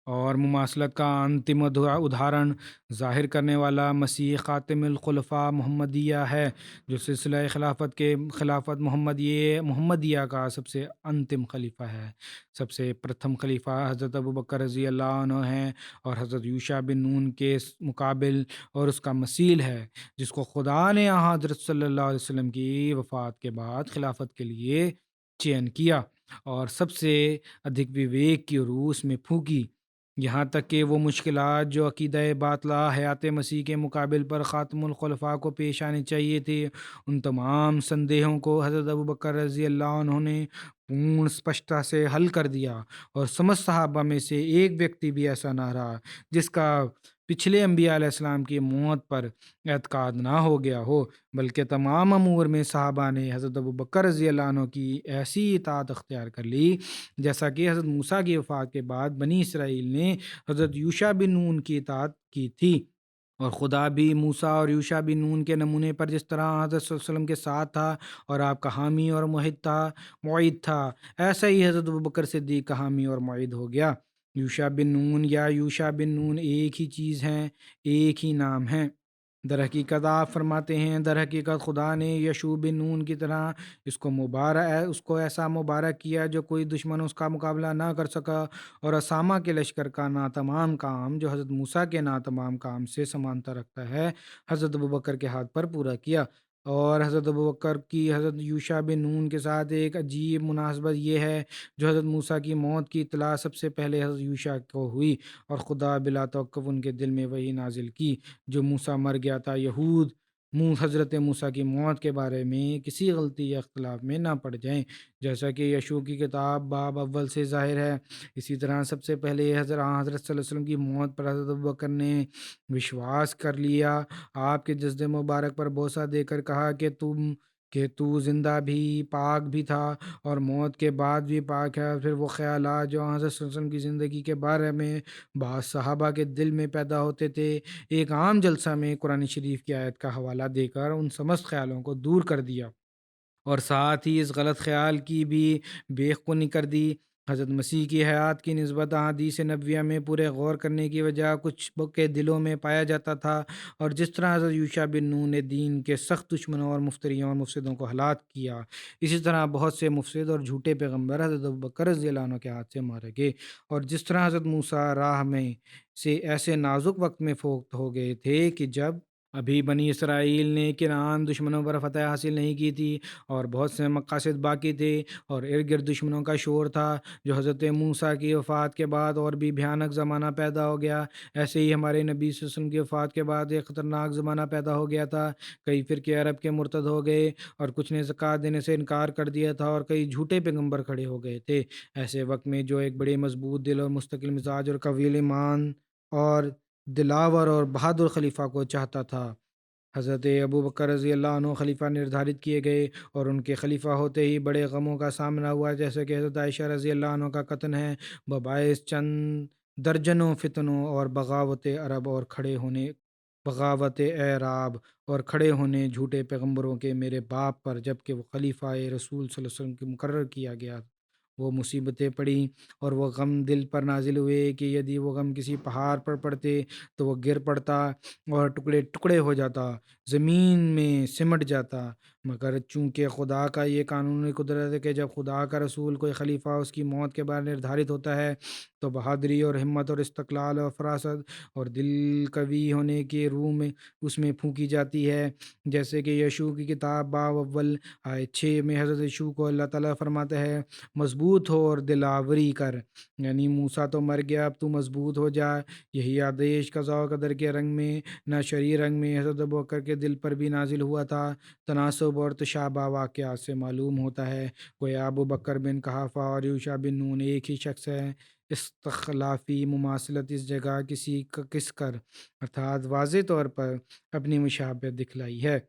اور مماثلت کا انتم ادھارن ظاہر کرنے والا مسیح خاتم الخلفاء محمدیہ ہے، جو سلسلہ خلافت محمدیہ کا سب سے انتم خلیفہ ہے۔ سب سے پرتھم خلیفہ حضرت ابوبکر رضی اللہ عنہ ہیں، اور حضرت یوشع بن نون کے مقابل اور اس کا مثیل ہے، جس کو خدا نے حضرت صلی اللہ علیہ وسلم کی وفات کے بعد خلافت کے لیے چین کیا، اور سب سے ادھک وویک کی روح اس میں پھونکی، یہاں تک کہ وہ مشکلات جو عقیدہ باطلہ حیات مسیح کے مقابل پر خاتم الخلفاء کو پیش آنے چاہیے تھے، ان تمام سندیہوں کو حضرت ابوبکر رضی اللہ عنہ نے پورن اسپشٹتا سے حل کر دیا، اور سمجھ صحابہ میں سے ایک ویکتی بھی ایسا نہ رہا جس کا پچھلے انبیاء علیہ السلام کی موت پر اعتقاد نہ ہو گیا ہو، بلکہ تمام امور میں صحابہ نے حضرت ابوبکر رضی اللہ عنہ کی ایسی اطاعت اختیار کر لی جیسا کہ حضرت موسیٰ کی وفات کے بعد بنی اسرائیل نے حضرت یوشع بن نون کی اطاعت کی تھی، اور خدا بھی موسیٰ اور یوشع بن نون کے نمونے پر جس طرح حضرت صلی اللہ علیہ وسلم کے ساتھ تھا اور آپ کا حامی اور معید تھا، ایسا ہی حضرت ابوبکر صدیق کا حامی اور معید ہو گیا۔ یوشع بن نون یا یوشع بن نون ایک ہی چیز ہیں، ایک ہی نام ہے۔ در حقیقت آپ فرماتے ہیں، در حقیقت خدا نے یشوع بن نون کی طرح اس کو ایسا مبارک کیا جو کوئی دشمن اس کا مقابلہ نہ کر سکا، اور اسامہ کے لشکر کا ناتمام کام جو حضرت موسیٰ کے ناتمام کام سے سمانتا رکھتا ہے، حضرت ابوبکر کے ہاتھ پر پورا کیا۔ اور حضرت ابوبکر کی حضرت یوشع بن نون کے ساتھ ایک عجیب مناسبت یہ ہے، جو حضرت موسیٰ کی موت کی اطلاع سب سے پہلے حضرت یوشع کو ہوئی، اور خدا بلا توقف ان کے دل میں وہی نازل کی جو موسیٰ مر گیا تھا یہود حضرت موسیٰ کی موت کے بارے میں کسی غلطی یا اختلاف میں نہ پڑ جائیں، جیسا کہ یشوع کی کتاب باب اول سے ظاہر ہے۔ اسی طرح سب سے پہلے حضرت صلی اللہ علیہ وسلم کی موت پر حضرت ابوبکر نے وشواس کر لیا، آپ کے جسد مبارک پر بوسہ دے کر کہا کہ تو زندہ بھی پاک بھی تھا اور موت کے بعد بھی پاک ہے۔ پھر وہ خیالات جو حضرت صلی اللہ علیہ وسلم کی زندگی کے بارے میں بعض صحابہ کے دل میں پیدا ہوتے تھے، ایک عام جلسہ میں قرآن شریف کی آیت کا حوالہ دے کر ان سمست خیالوں کو دور کر دیا، اور ساتھ ہی اس غلط خیال کی بھی بیخونی کر دی۔ حضرت مسیح کی حیات کی نسبت احادیث نبویہ میں پورے غور کرنے کی وجہ کچھ کے دلوں میں پایا جاتا تھا، اور جس طرح حضرت یوشع بن نون نے دین کے سخت دشمنوں اور مفتریوں اور مفسدوں کو ہلاک کیا، اسی طرح بہت سے مفسد اور جھوٹے پیغمبر حضرت ابوبکر رضی اللہ عنہ کے ہاتھ سے مارے گئے، اور جس طرح حضرت موسیٰ راہ میں سے ایسے نازک وقت میں فوت ہو گئے تھے کہ جب ابھی بنی اسرائیل نے کنعان دشمنوں پر فتح حاصل نہیں کی تھی اور بہت سے مقاصد باقی تھے اور ارد گرد دشمنوں کا شور تھا، جو حضرت موسیٰ کی وفات کے بعد اور بھی بھیانک زمانہ پیدا ہو گیا۔ ایسے ہی ہمارے نبی صلی اللہ علیہ وسلم کی وفات کے بعد ایک خطرناک زمانہ پیدا ہو گیا تھا۔ کئی فرقے عرب کے مرتد ہو گئے اور کچھ نے زکوٰۃ دینے سے انکار کر دیا تھا اور کئی جھوٹے پیغمبر کھڑے ہو گئے تھے۔ ایسے وقت میں جو ایک بڑے مضبوط دل اور مستقل مزاج اور قوی ایمان اور دلاور اور بہادر خلیفہ کو چاہتا تھا، حضرت ابو بکر رضی اللہ عنہ خلیفہ نردھارت کیے گئے اور ان کے خلیفہ ہوتے ہی بڑے غموں کا سامنا ہوا، جیسے کہ حضرت عائشہ رضی اللہ عنہ کا قتل ہے بباعث چند درجنوں فتنوں اور بغاوت اعراب اور کھڑے ہونے جھوٹے پیغمبروں کے میرے باپ پر، جبکہ وہ خلیفہ رسول صلی اللہ علیہ وسلم کے مقرر کیا گیا۔ وہ مصیبتیں پڑیں اور وہ غم دل پر نازل ہوئے کہ یدی وہ غم کسی پہاڑ پر پڑتے تو وہ گر پڑتا اور ٹکڑے ٹکڑے ہو جاتا، زمین میں سمٹ جاتا، مگر چونکہ خدا کا یہ قانونی قدرت ہے کہ جب خدا کا رسول کوئی خلیفہ اس کی موت کے بعد نردھارت ہوتا ہے تو بہادری اور ہمت اور استقلال اور فراست اور دل قوی ہونے کے روح میں اس میں پھونکی جاتی ہے، جیسے کہ یشوع کی کتاب باب اول آیت 6 میں حضرت یشوع کو اللہ تعالیٰ فرماتا ہے مضبوط ہو اور دلاوری کر، یعنی موسیٰ تو مر گیا، اب تو مضبوط ہو جا۔ یہی آدیش قضاء و قدر کے رنگ میں نہ شرعی رنگ میں حضرت ابوبکر کے دل پر بھی نازل ہوا تھا۔ تناسب اور تشابہ واقعات سے معلوم ہوتا ہے گویا ابو بکر بن قحافہ اور یوشع بن نون ایک ہی شخص ہے۔ استخلافی مماثلت اس جگہ کسی کا کس کر ارتھات واضح طور پر اپنی مشابہت دکھلائی ہے۔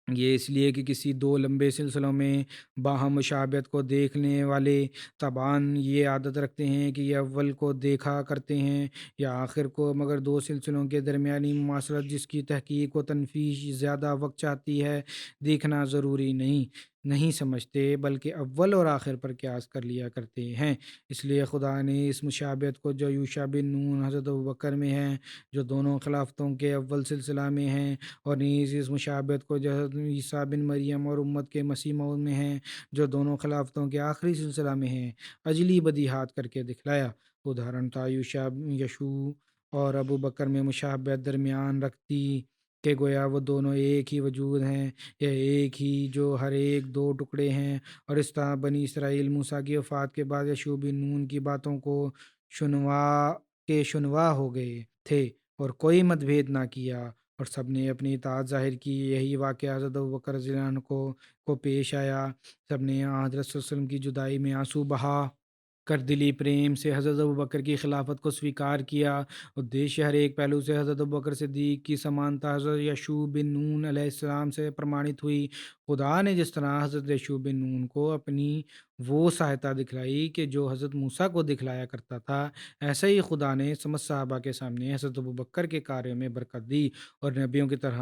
یہ اس لیے کہ کسی دو لمبے سلسلوں میں باہم مشابہت کو دیکھنے والے طبعاً یہ عادت رکھتے ہیں کہ یہ اول کو دیکھا کرتے ہیں یا آخر کو، مگر دو سلسلوں کے درمیانی مماثلت جس کی تحقیق و تنفیذ زیادہ وقت چاہتی ہے، دیکھنا ضروری نہیں سمجھتے، بلکہ اول اور آخر پر قیاس کر لیا کرتے ہیں۔ اس لیے خدا نے اس مشابہت کو جو یوشع بن نون حضرت ابوبکر میں ہے، جو دونوں خلافتوں کے اول سلسلہ میں ہیں، اور نیز اس مشابہت کو جو حضرت عیسیٰ بن مریم اور امت کے مسیح موعود میں ہیں، جو دونوں خلافتوں کے آخری سلسلہ میں ہیں، اجلی بدیہات کر کے دکھلایا۔ ادھارن تھا یشوع اور ابو بکر میں مشابہت درمیان رکھتی کہ گویا وہ دونوں ایک ہی وجود ہیں، یا ایک ہی جو ہر ایک دو ٹکڑے ہیں، اور اس طرح بنی اسرائیل موسیٰ کی وفات کے بعد یشوع بن نون کی باتوں کو شنوا ہو گئے تھے اور کوئی مت بھید نہ کیا اور سب نے اپنی اطاعت ظاہر کی۔ یہی واقعہ حضرت ابوبکر رضی اللہ عنہ کو پیش آیا۔ سب نے حضرت صلی اللہ علیہ وسلم کی جدائی میں آنسو بہا کر دلی پریم سے حضرت ابوبکر کی خلافت کو سویکار کیا۔ ادیشیہ ہر ایک پہلو سے حضرت ابوبکر صدیق کی سمانتا حضرت یشوع بن نون علیہ السلام سے پرمانت ہوئی۔ خدا نے جس طرح حضرت یشوع بن نون کو اپنی وہ سہایتا دکھلائی کہ جو حضرت موسیٰ کو دکھلایا کرتا تھا، ایسے ہی خدا نے سمجھ صحابہ کے سامنے حضرت ابوبکر کے کاریوں میں برکت دی اور نبیوں کی طرح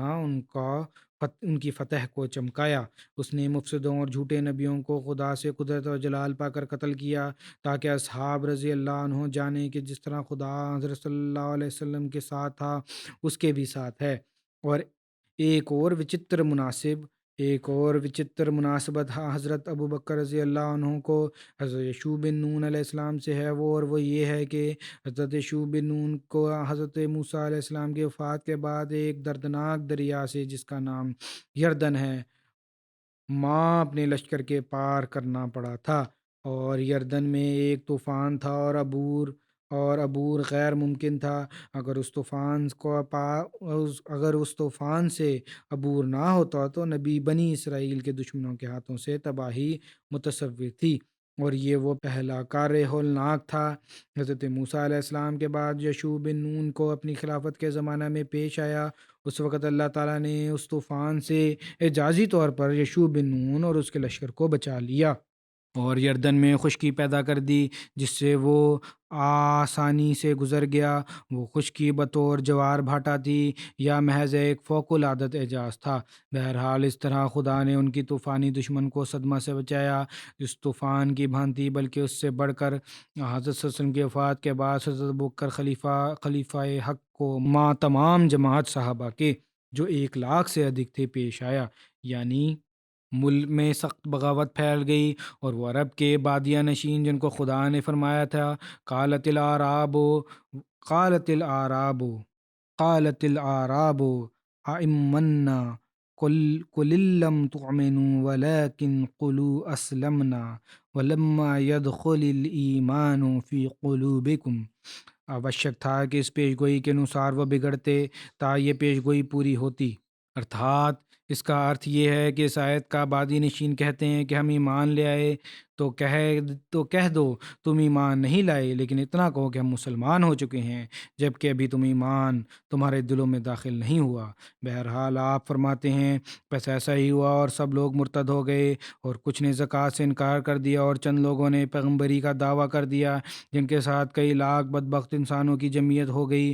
ان کی فتح کو چمکایا۔ اس نے مفسدوں اور جھوٹے نبیوں کو خدا سے قدرت اور جلال پا کر قتل کیا، تاکہ اصحاب رضی اللہ عنہ جانیں کہ جس طرح خدا حضرت صلی اللہ علیہ وسلم کے ساتھ تھا اس کے بھی ساتھ ہے۔ اور ایک اور وچتر مناسبت حضرت ابوبکر رضی اللہ عنہ کو حضرت یشوع بن نون علیہ السلام سے ہے، وہ یہ ہے کہ حضرت یشوع بن نون کو حضرت موسیٰ علیہ السلام کی وفات کے بعد ایک دردناک دریا سے جس کا نام یردن ہے ماں اپنے لشکر کے پار کرنا پڑا تھا، اور یردن میں ایک طوفان تھا اور عبور غیر ممکن تھا۔ اگر اس طوفان سے عبور نہ ہوتا تو نبی بنی اسرائیل کے دشمنوں کے ہاتھوں سے تباہی متصور تھی، اور یہ وہ پہلا کار ہولناک تھا۔ حضرت موسیٰ علیہ السلام کے بعد یشوع بن نون کو اپنی خلافت کے زمانہ میں پیش آیا۔ اس وقت اللہ تعالیٰ نے اس طوفان سے اعجازی طور پر یشوع بن نون اور اس کے لشکر کو بچا لیا اور یردن میں خشکی پیدا کر دی، جس سے وہ آسانی سے گزر گیا۔ وہ خشکی بطور جوار بھاٹا تھی یا محض ایک فوق العادت اعجاز تھا؟ بہرحال اس طرح خدا نے ان کی طوفانی دشمن کو صدمہ سے بچایا، اس طوفان کی بھانتی بلکہ اس سے بڑھ کر حضرت صلی اللہ علیہ وسلم کی وفات کے بعد حضرت ابوبکر خلیفہ حق کو مع تمام جماعت صحابہ کے جو 1,00,000 سے ادھک تھے پیش آیا، یعنی ملک میں سخت بغاوت پھیل گئی اور وہ عرب کے بادیہ نشین جن کو خدا نے فرمایا تھا قالت الاعراب آمنا قل لم تؤمنوا ولكن قولوا اسلمنا ولما يدخل الایمان فی قلوبکم۔ آوشک تھا کہ اس پیش گوئی کے انوسار وہ بگڑتے تا یہ پیش گوئی پوری ہوتی۔ ارتھات اس کا ارتھ یہ ہے کہ اس آیت کا بادی نشین کہتے ہیں کہ ہم ایمان لے آئے تو کہہ دو تم ایمان نہیں لائے، لیکن اتنا کہو کہ ہم مسلمان ہو چکے ہیں، جبکہ ابھی تم ایمان تمہارے دلوں میں داخل نہیں ہوا۔ بہرحال آپ فرماتے ہیں بس ایسا ہی ہوا اور سب لوگ مرتد ہو گئے، اور کچھ نے زکوٰۃ سے انکار کر دیا، اور چند لوگوں نے پیغمبری کا دعویٰ کر دیا جن کے ساتھ کئی لاکھ بدبخت انسانوں کی جمعیت ہو گئی،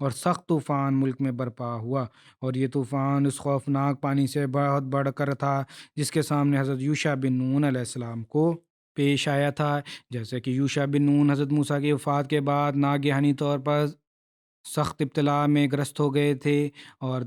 اور سخت طوفان ملک میں برپا ہوا، اور یہ طوفان اس خوفناک پانی سے بہت بڑھ کر تھا جس کے سامنے حضرت یوشع بن نون علیہ السلام کو پیش آیا تھا۔ جیسے کہ یوشع بن نون حضرت موسیٰ کی وفات کے بعد ناگہانی طور پر سخت ابتلا میں گرست ہو گئے تھے، اور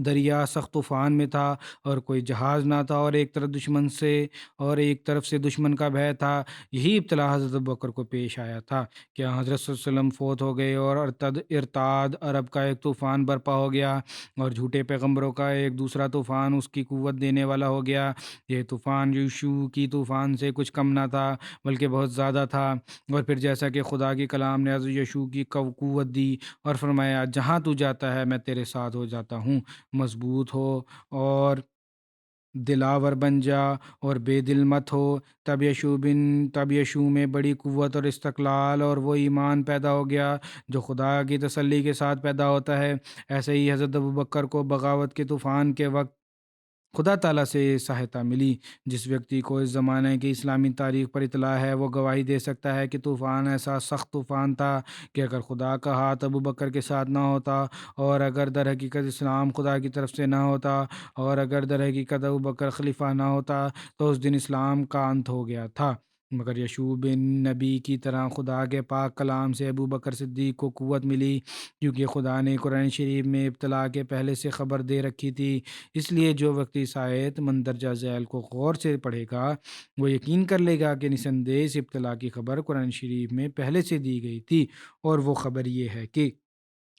دریا سخت طوفان میں تھا، اور کوئی جہاز نہ تھا، اور ایک طرف سے دشمن کا بھے تھا۔ یہی ابتلا حضرت ابوبکر کو پیش آیا تھا کہ حضرت صلی اللہ علیہ وسلم فوت ہو گئے، اور ارتاد عرب کا ایک طوفان برپا ہو گیا، اور جھوٹے پیغمبروں کا ایک دوسرا طوفان اس کی قوت دینے والا ہو گیا۔ یہ طوفان یوشع کی طوفان سے کچھ کم نہ تھا بلکہ بہت زیادہ تھا، اور پھر جیسا کہ خدا کی کلام نے حضرت یشوع کی قوت دی اور فرمایا جہاں تو جاتا ہے میں تیرے ساتھ ہو جاتا ہوں، مضبوط ہو اور دلاور بن جا اور بے دل مت ہو۔ تب یشوع میں بڑی قوت اور استقلال اور وہ ایمان پیدا ہو گیا جو خدا کی تسلی کے ساتھ پیدا ہوتا ہے۔ ایسے ہی حضرت ابوبکر کو بغاوت کے طوفان کے وقت خدا تعالیٰ سے سہایتا ملی۔ جس ویکتی کو اس زمانے کی اسلامی تاریخ پر اطلاع ہے وہ گواہی دے سکتا ہے کہ طوفان ایسا سخت طوفان تھا کہ اگر خدا کا ہاتھ ابوبکر کے ساتھ نہ ہوتا، اور اگر در حقیقت اسلام خدا کی طرف سے نہ ہوتا، اور اگر در حقیقت ابوبکر خلیفہ نہ ہوتا تو اس دن اسلام کا انت ہو گیا تھا۔ مگر یشوع بن نبی کی طرح خدا کے پاک کلام سے ابوبکر صدیق کو قوت ملی، کیونکہ خدا نے قرآن شریف میں ابتلا کے پہلے سے خبر دے رکھی تھی۔ اس لیے جو وقت اس آیت مندرجہ ذیل کو غور سے پڑھے گا وہ یقین کر لے گا کہ نسندیہ اس ابتلا کی خبر قرآن شریف میں پہلے سے دی گئی تھی، اور وہ خبر یہ ہے کہ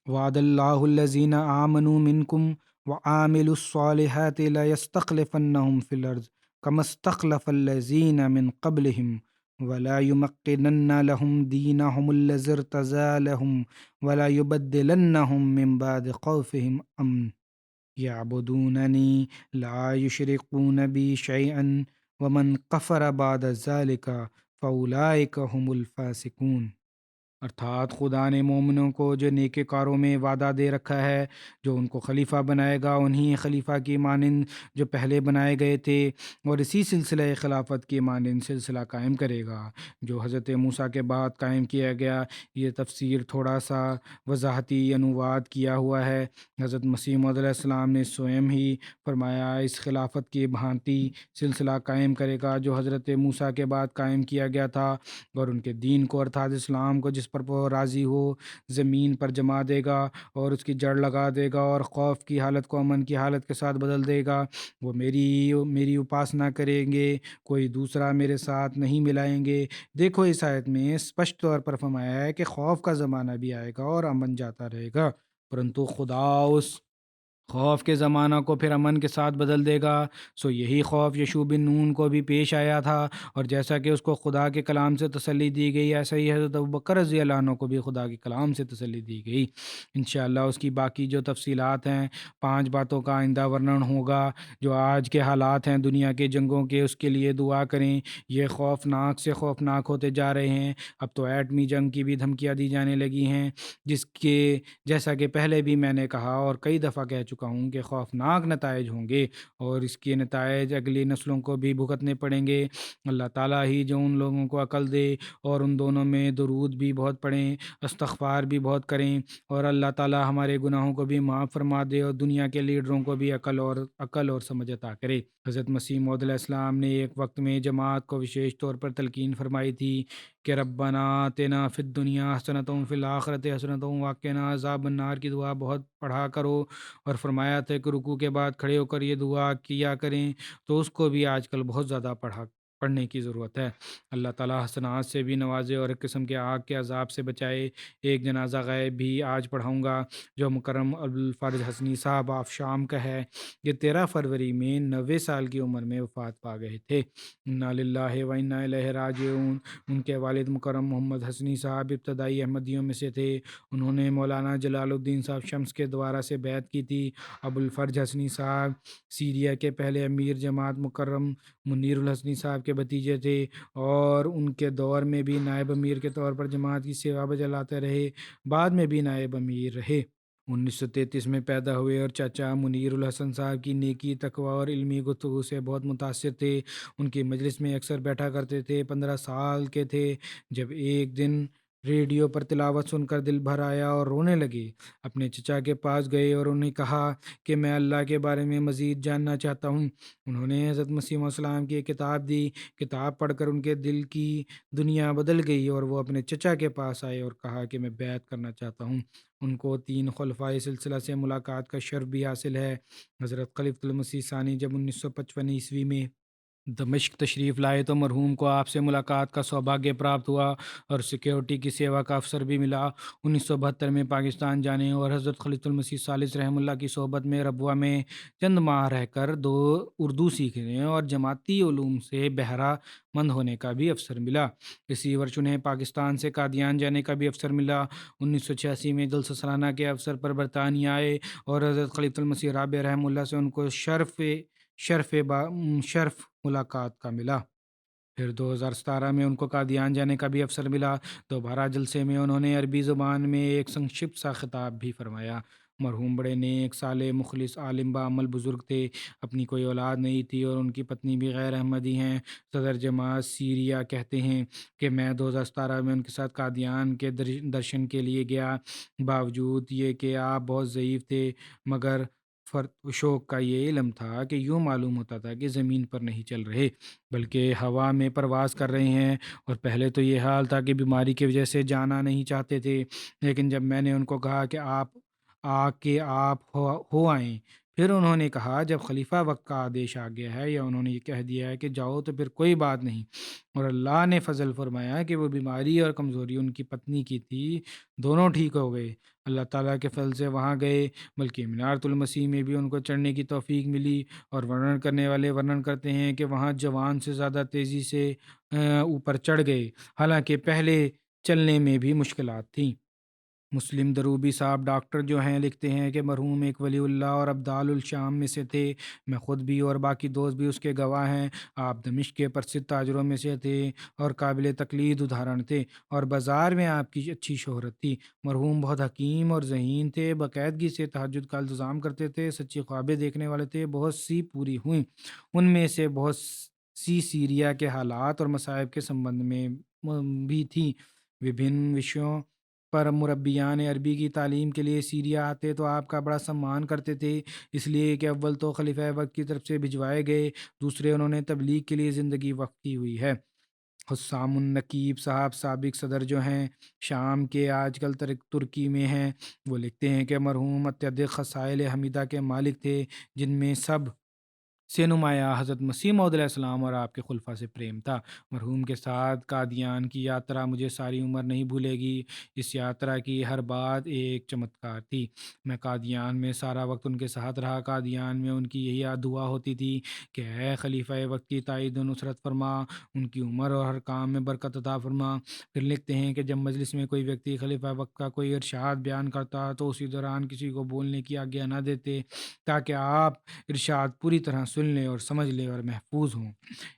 وعد اللہ الذین آمنوا منکم وعاملوا الصالحات لیستخلفنہم فی الارض کما استخلف الذین من قبلہم ولا یمکنن لہم دینہم الذی ارتضی لہم ولا یبدلنہم من بعد خوفہم امن یعبدوننی لا یشرکون بی شیئا ومن کفر بعد ذلک فاولئک هم الفاسقون۔ ارتھات خدا نے مومنوں کو جو نیک کاروں میں وعدہ دے رکھا ہے، جو ان کو خلیفہ بنائے گا، انہی خلیفہ کی مانند جو پہلے بنائے گئے تھے، اور اسی سلسلہ خلافت کی مانند سلسلہ قائم کرے گا جو حضرت موسیٰ کے بعد قائم کیا گیا۔ یہ تفسیر تھوڑا سا وضاحتی انواد کیا ہوا ہے۔ حضرت مسیح موعود علیہ السلام نے سوئم ہی فرمایا اس خلافت کی بھانتی سلسلہ قائم کرے گا جو حضرت موسیٰ کے بعد قائم کیا گیا تھا، اور ان کے دین کو ارتھات اسلام کو جس پر وہ راضی ہو زمین پر جما دے گا اور اس کی جڑ لگا دے گا، اور خوف کی حالت کو امن کی حالت کے ساتھ بدل دے گا۔ وہ میری اپاسنا کریں گے، کوئی دوسرا میرے ساتھ نہیں ملائیں گے۔ دیکھو اس آیت میں اسپشٹ طور پر فرمایا ہے کہ خوف کا زمانہ بھی آئے گا اور امن جاتا رہے گا، پرنتو خدا اس خوف کے زمانہ کو پھر امن کے ساتھ بدل دے گا۔ یہی خوف یشوع بن نون کو بھی پیش آیا تھا، اور جیسا کہ اس کو خدا کے کلام سے تسلی دی گئی، ایسا ہی حضرت ابوبکر رضی اللہ عنہ کو بھی خدا کے کلام سے تسلی دی گئی۔ انشاءاللہ اس کی باقی جو تفصیلات ہیں، 5 باتوں کا آئندہ ورنن ہوگا۔ جو آج کے حالات ہیں دنیا کے جنگوں کے، اس کے لیے دعا کریں۔ یہ خوفناک سے خوفناک ہوتے جا رہے ہیں۔ اب تو ایٹمی جنگ کی بھی دھمکیاں دی جانے لگی ہیں، جیسا کہ پہلے بھی میں نے کہا اور کئی دفعہ کہہ چکا ہوں کہ خوفناک نتائج ہوں گے، اور اس کے نتائج اگلی نسلوں کو بھی بھگتنے پڑیں گے۔ اللہ تعالیٰ ہی جو ان لوگوں کو عقل دے، اور ان دونوں میں درود بھی بہت پڑھیں، استغفار بھی بہت کریں، اور اللہ تعالیٰ ہمارے گناہوں کو بھی معاف فرما دے، اور دنیا کے لیڈروں کو بھی عقل اور سمجھ عطا کرے۔ حضرت مسیح موعود علیہ السلام نے ایک وقت میں جماعت کو وشیش طور پر تلقین فرمائی تھی کہ ربنا آتنا فی الدنیا حسنۃ وفی الآخرۃ حسنۃ وقنا عذاب النار کی دعا بہت پڑھا کرو، اور فرمایا تھا کہ رکوع کے بعد کھڑے ہو کر یہ دعا کیا کریں، تو اس کو بھی آج کل بہت زیادہ پڑھنے کی ضرورت ہے۔ اللہ تعالیٰ حسنات سے بھی نوازے اور ایک قسم کے آگ کے عذاب سے بچائے۔ ایک جنازہ غائب بھی آج پڑھاؤں گا جو مکرم ابوالفرج حسنی صاحب آف شام کا ہے۔ یہ 13 فروری میں 90 سال کی عمر میں وفات پا گئے تھے۔ انا للہ و انا الیہ راجعون۔ ان کے والد مکرم محمد حسنی صاحب ابتدائی احمدیوں میں سے تھے۔ انہوں نے مولانا جلال الدین صاحب شمس کے دوارا سے بیعت کی تھی۔ ابوالفرج حسنی صاحب سیریا کے پہلے امیر جماعت مکرم منیر الحسنی صاحب کے بھتیجے تھے اور ان کے دور میں بھی نائب امیر کے طور پر جماعت کی سیوا بجلاتے رہے۔ بعد میں بھی نائب امیر رہے۔ 1933 میں پیدا ہوئے اور چاچا منیر الحسن صاحب کی نیکی، تقوی اور علمی گفتگو سے بہت متاثر تھے۔ ان کی مجلس میں اکثر بیٹھا کرتے تھے۔ 15 سال کے تھے جب ایک دن ریڈیو پر تلاوت سن کر دل بھر آیا اور رونے لگے۔ اپنے چچا کے پاس گئے اور انہیں کہا کہ میں اللہ کے بارے میں مزید جاننا چاہتا ہوں۔ انہوں نے حضرت مسیح علیہ السلام کی ایک کتاب دی۔ کتاب پڑھ کر ان کے دل کی دنیا بدل گئی اور وہ اپنے چچا کے پاس آئے اور کہا کہ میں بیعت کرنا چاہتا ہوں۔ ان کو 3 خلفائے سلسلہ سے ملاقات کا شرف بھی حاصل ہے۔ حضرت خلیفۃ المسیح ثانی جب 1955 عیسوی میں دمشق تشریف لائے تو مرحوم کو آپ سے ملاقات کا سوبھاگیہ پراپت ہوا اور سیکیورٹی کی سیوا کا افسر بھی ملا۔ 1972 میں پاکستان جانے اور حضرت خلیفۃ المسیح ثالث رحمہ اللہ کی صحبت میں ربوہ میں چند ماہ رہ کر اردو سیکھنے اور جماعتی علوم سے بہرہ مند ہونے کا بھی افسر ملا۔ اسی ورش انہیں پاکستان سے قادیان جانے کا بھی افسر ملا۔ 1986 میں جلسہ سالانہ کے افسر پر برطانیہ آئے اور حضرت خلیفۃ المسیح رابع رحمہ اللہ سے ان کو شرف ملاقات کا ملا۔ پھر 2017 میں ان کو قادیان جانے کا بھی افسر ملا۔ دوبارہ جلسے میں انہوں نے عربی زبان میں ایک سنکشپت سا خطاب بھی فرمایا۔ مرحوم بڑے نیک، صالح، مخلص، عالم بعمل بزرگ تھے۔ اپنی کوئی اولاد نہیں تھی اور ان کی پتنی بھی غیر احمدی ہیں۔ صدر جماعت سیریا کہتے ہیں کہ میں 2017 میں ان کے ساتھ قادیان کے درشن کے لیے گیا۔ باوجود یہ کہ آپ بہت ضعیف تھے مگر فرد و شوق کا یہ علم تھا کہ یوں معلوم ہوتا تھا کہ زمین پر نہیں چل رہے بلکہ ہوا میں پرواز کر رہے ہیں، اور پہلے تو یہ حال تھا کہ بیماری کی وجہ سے جانا نہیں چاہتے تھے، لیکن جب میں نے ان کو کہا کہ آپ ہو آئیں، پھر انہوں نے کہا جب خلیفہ وقت کا آدیش آ گیا ہے یا انہوں نے یہ کہہ دیا ہے کہ جاؤ تو پھر کوئی بات نہیں، اور اللہ نے فضل فرمایا کہ وہ بیماری اور کمزوری ان کی پتنی کی تھی، دونوں ٹھیک ہو گئے۔ اللہ تعالیٰ کے فضل سے وہاں گئے، بلکہ منارۃ المسیح میں بھی ان کو چڑھنے کی توفیق ملی، اور ورنن کرنے والے ورنن کرتے ہیں کہ وہاں جوان سے زیادہ تیزی سے اوپر چڑھ گئے، حالانکہ پہلے چلنے میں بھی مشکلات تھیں۔ مسلم دروبی صاحب ڈاکٹر جو ہیں لکھتے ہیں کہ مرحوم ایک ولی اللہ اور ابدال الشام میں سے تھے، میں خود بھی اور باقی دوست بھی اس کے گواہ ہیں۔ آپ دمشق کے پرسد تاجروں میں سے تھے اور قابل تقلید ادھارن تھے، اور بازار میں آپ کی اچھی شہرت تھی۔ مرحوم بہت حکیم اور ذہین تھے، باقاعدگی سے تہجد کا التزام کرتے تھے، سچی خوابیں دیکھنے والے تھے، بہت سی پوری ہوئیں، ان میں سے بہت سی سیریا کے حالات اور مصائب کے سمبندھ میں بھی تھیں۔ وبھن وشیوں پر مربیان عربی کی تعلیم کے لیے سیریا آتے تو آپ کا بڑا سمان کرتے تھے، اس لیے کہ اول تو خلیفہ وقت کی طرف سے بھجوائے گئے، دوسرے انہوں نے تبلیغ کے لیے زندگی وقف کی ہوئی ہے۔ حسام النقیب صاحب سابق صدر جو ہیں شام کے، آج کل ترکی میں ہیں، وہ لکھتے ہیں کہ مرحوم اتدق خصائل حمیدہ کے مالک تھے، جن میں سب سے نمایاں حضرت مسیح موعود علیہ السلام اور آپ کے خلفاء سے پریم تھا۔ مرحوم کے ساتھ قادیان کی یاترا مجھے ساری عمر نہیں بھولے گی۔ اس یاترا کی ہر بات ایک چمتکار تھی۔ میں قادیان میں سارا وقت ان کے ساتھ رہا۔ قادیان میں ان کی یہی دعا ہوتی تھی کہ اے خلیفہ وقت کی تائید و نصرت فرما، ان کی عمر اور ہر کام میں برکت عطا فرما۔ پھر لکھتے ہیں کہ جب مجلس میں کوئی ویکتی خلیفہ وقت کا کوئی ارشاد بیان کرتا تو اسی دوران کسی کو بولنے کی آگیا نہ دیتے تاکہ آپ ارشاد پوری طرح سن لیں اور سمجھ لیں اور محفوظ ہوں۔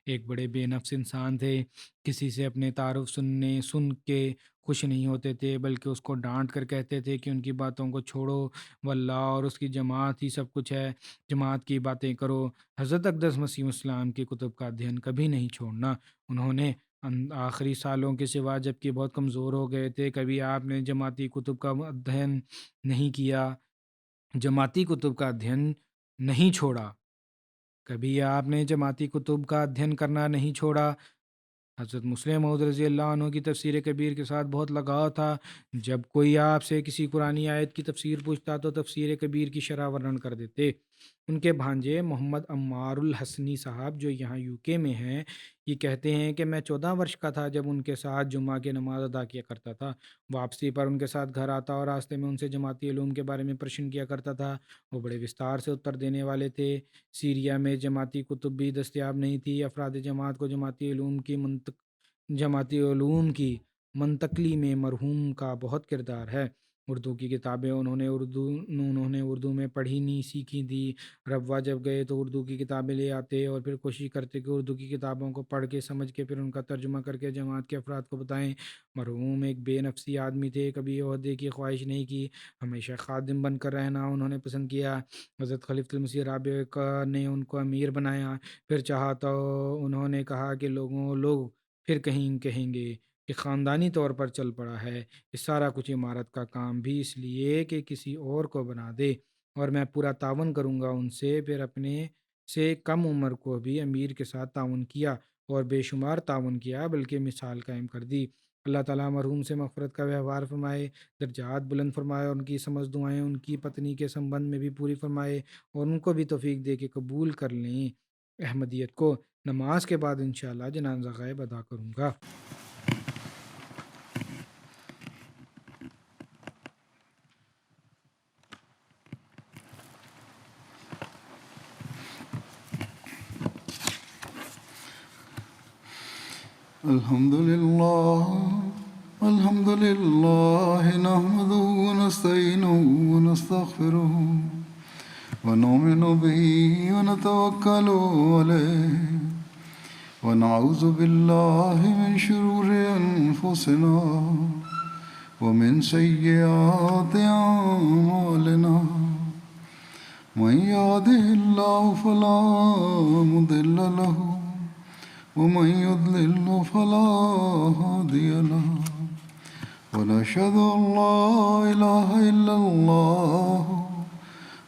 ایک بڑے بے نفس انسان تھے، کسی سے اپنے تعارف سن کے خوش نہیں ہوتے تھے بلکہ اس کو ڈانٹ کر کہتے تھے کہ ان کی باتوں کو چھوڑو، واللہ اور اس کی جماعت ہی سب کچھ ہے، جماعت کی باتیں کرو۔ حضرت اقدس مسیح السلام کی کتب کا ادھین کبھی نہیں چھوڑنا۔ انہوں نے آخری سالوں کے سوا جبکہ بہت کمزور ہو گئے تھے، کبھی آپ نے جماعتی کتب کا ادھین نہیں کیا، جماعتی کتب کا ادھین نہیں چھوڑا، کبھی آپ نے جماعتی کتب کا ادھین کرنا نہیں چھوڑا۔ حضرت مسلم موعود رضی اللہ عنہ کی تفسیر کبیر کے ساتھ بہت لگاؤ تھا۔ جب کوئی آپ سے کسی قرآنی آیت کی تفسیر پوچھتا تو تفسیر کبیر کی شرح ورنن کر دیتے۔ ان کے بھانجے محمد عمار الحسنی صاحب جو یہاں UK میں ہیں، یہ کہتے ہیں کہ میں 14 ورش کا تھا جب ان کے ساتھ جمعہ کی نماز ادا کیا کرتا تھا۔ واپسی پر ان کے ساتھ گھر آتا اور راستے میں ان سے جماعتی علوم کے بارے میں پرشن کیا کرتا تھا۔ وہ بڑے وستار سے اتر دینے والے تھے۔ سیریا میں جماعتی کتب بھی دستیاب نہیں تھی۔ افراد جماعت کو جماعتی علوم کی منتقلی میں مرحوم کا بہت کردار ہے۔ اردو کی کتابیں انہوں نے اردو میں پڑھی نہیں سیکھی تھی۔ ربوہ جب گئے تو اردو کی کتابیں لے آتے اور پھر کوشش کرتے کہ اردو کی کتابوں کو پڑھ کے سمجھ کے پھر ان کا ترجمہ کر کے جماعت کے افراد کو بتائیں۔ مرحوم ایک بے نفسی آدمی تھے، کبھی عہدے کی خواہش نہیں کی، ہمیشہ خادم بن کر رہنا انہوں نے پسند کیا۔ حضرت خلیفۃ المسیح رابع نے ان کو امیر بنایا، پھر چاہا تو انہوں نے کہا کہ لوگ پھر کہیں گے کہ خاندانی طور پر چل پڑا ہے۔ یہ سارا کچھ عمارت کا کام بھی اس لیے کہ کسی اور کو بنا دے، اور میں پورا تعاون کروں گا ان سے۔ پھر اپنے سے کم عمر کو بھی امیر کے ساتھ تعاون کیا اور بے شمار تعاون کیا، بلکہ مثال قائم کر دی۔ اللہ تعالیٰ مرحوم سے مغفرت کا ویوہار فرمائے، درجات بلند فرمائے، اور ان کی سمجھ دعائیں ان کی پتنی کے سمبند میں بھی پوری فرمائے، اور ان کو بھی توفیق دے کہ قبول کر لیں احمدیت کو۔ نماز کے بعد انشاءاللہ جنازہ غائب ادا کروں گا۔ الحمد لله نحمده ونستعينه ونستغفره ونؤمن به ونتوكل عليه ونعوذ بالله من شرور أنفسنا ومن سيئات أعمالنا من يهده الله فلا مضل له ومن يضلل فلا هادي له ونشهد أن لا إله إلا الله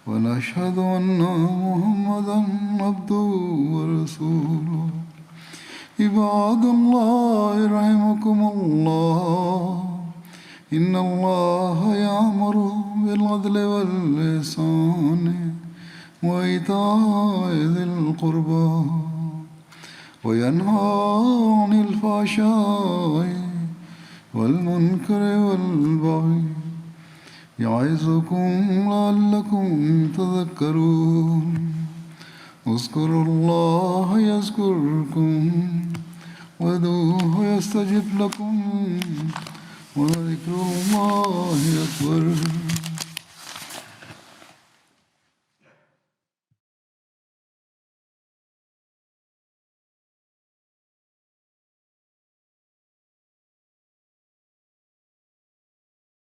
ونشهد أن محمدا عبده ورسوله عباد الله رحمكم الله إن الله يأمر بالعدل والإحسان وإيتاء ذي القربى وينهى عن الفحشاء والمنكر والبغي يعظكم لعلكم تذكرون اذكروا الله يذكركم وادعوه يستجب لكم ولذكر الله أكبر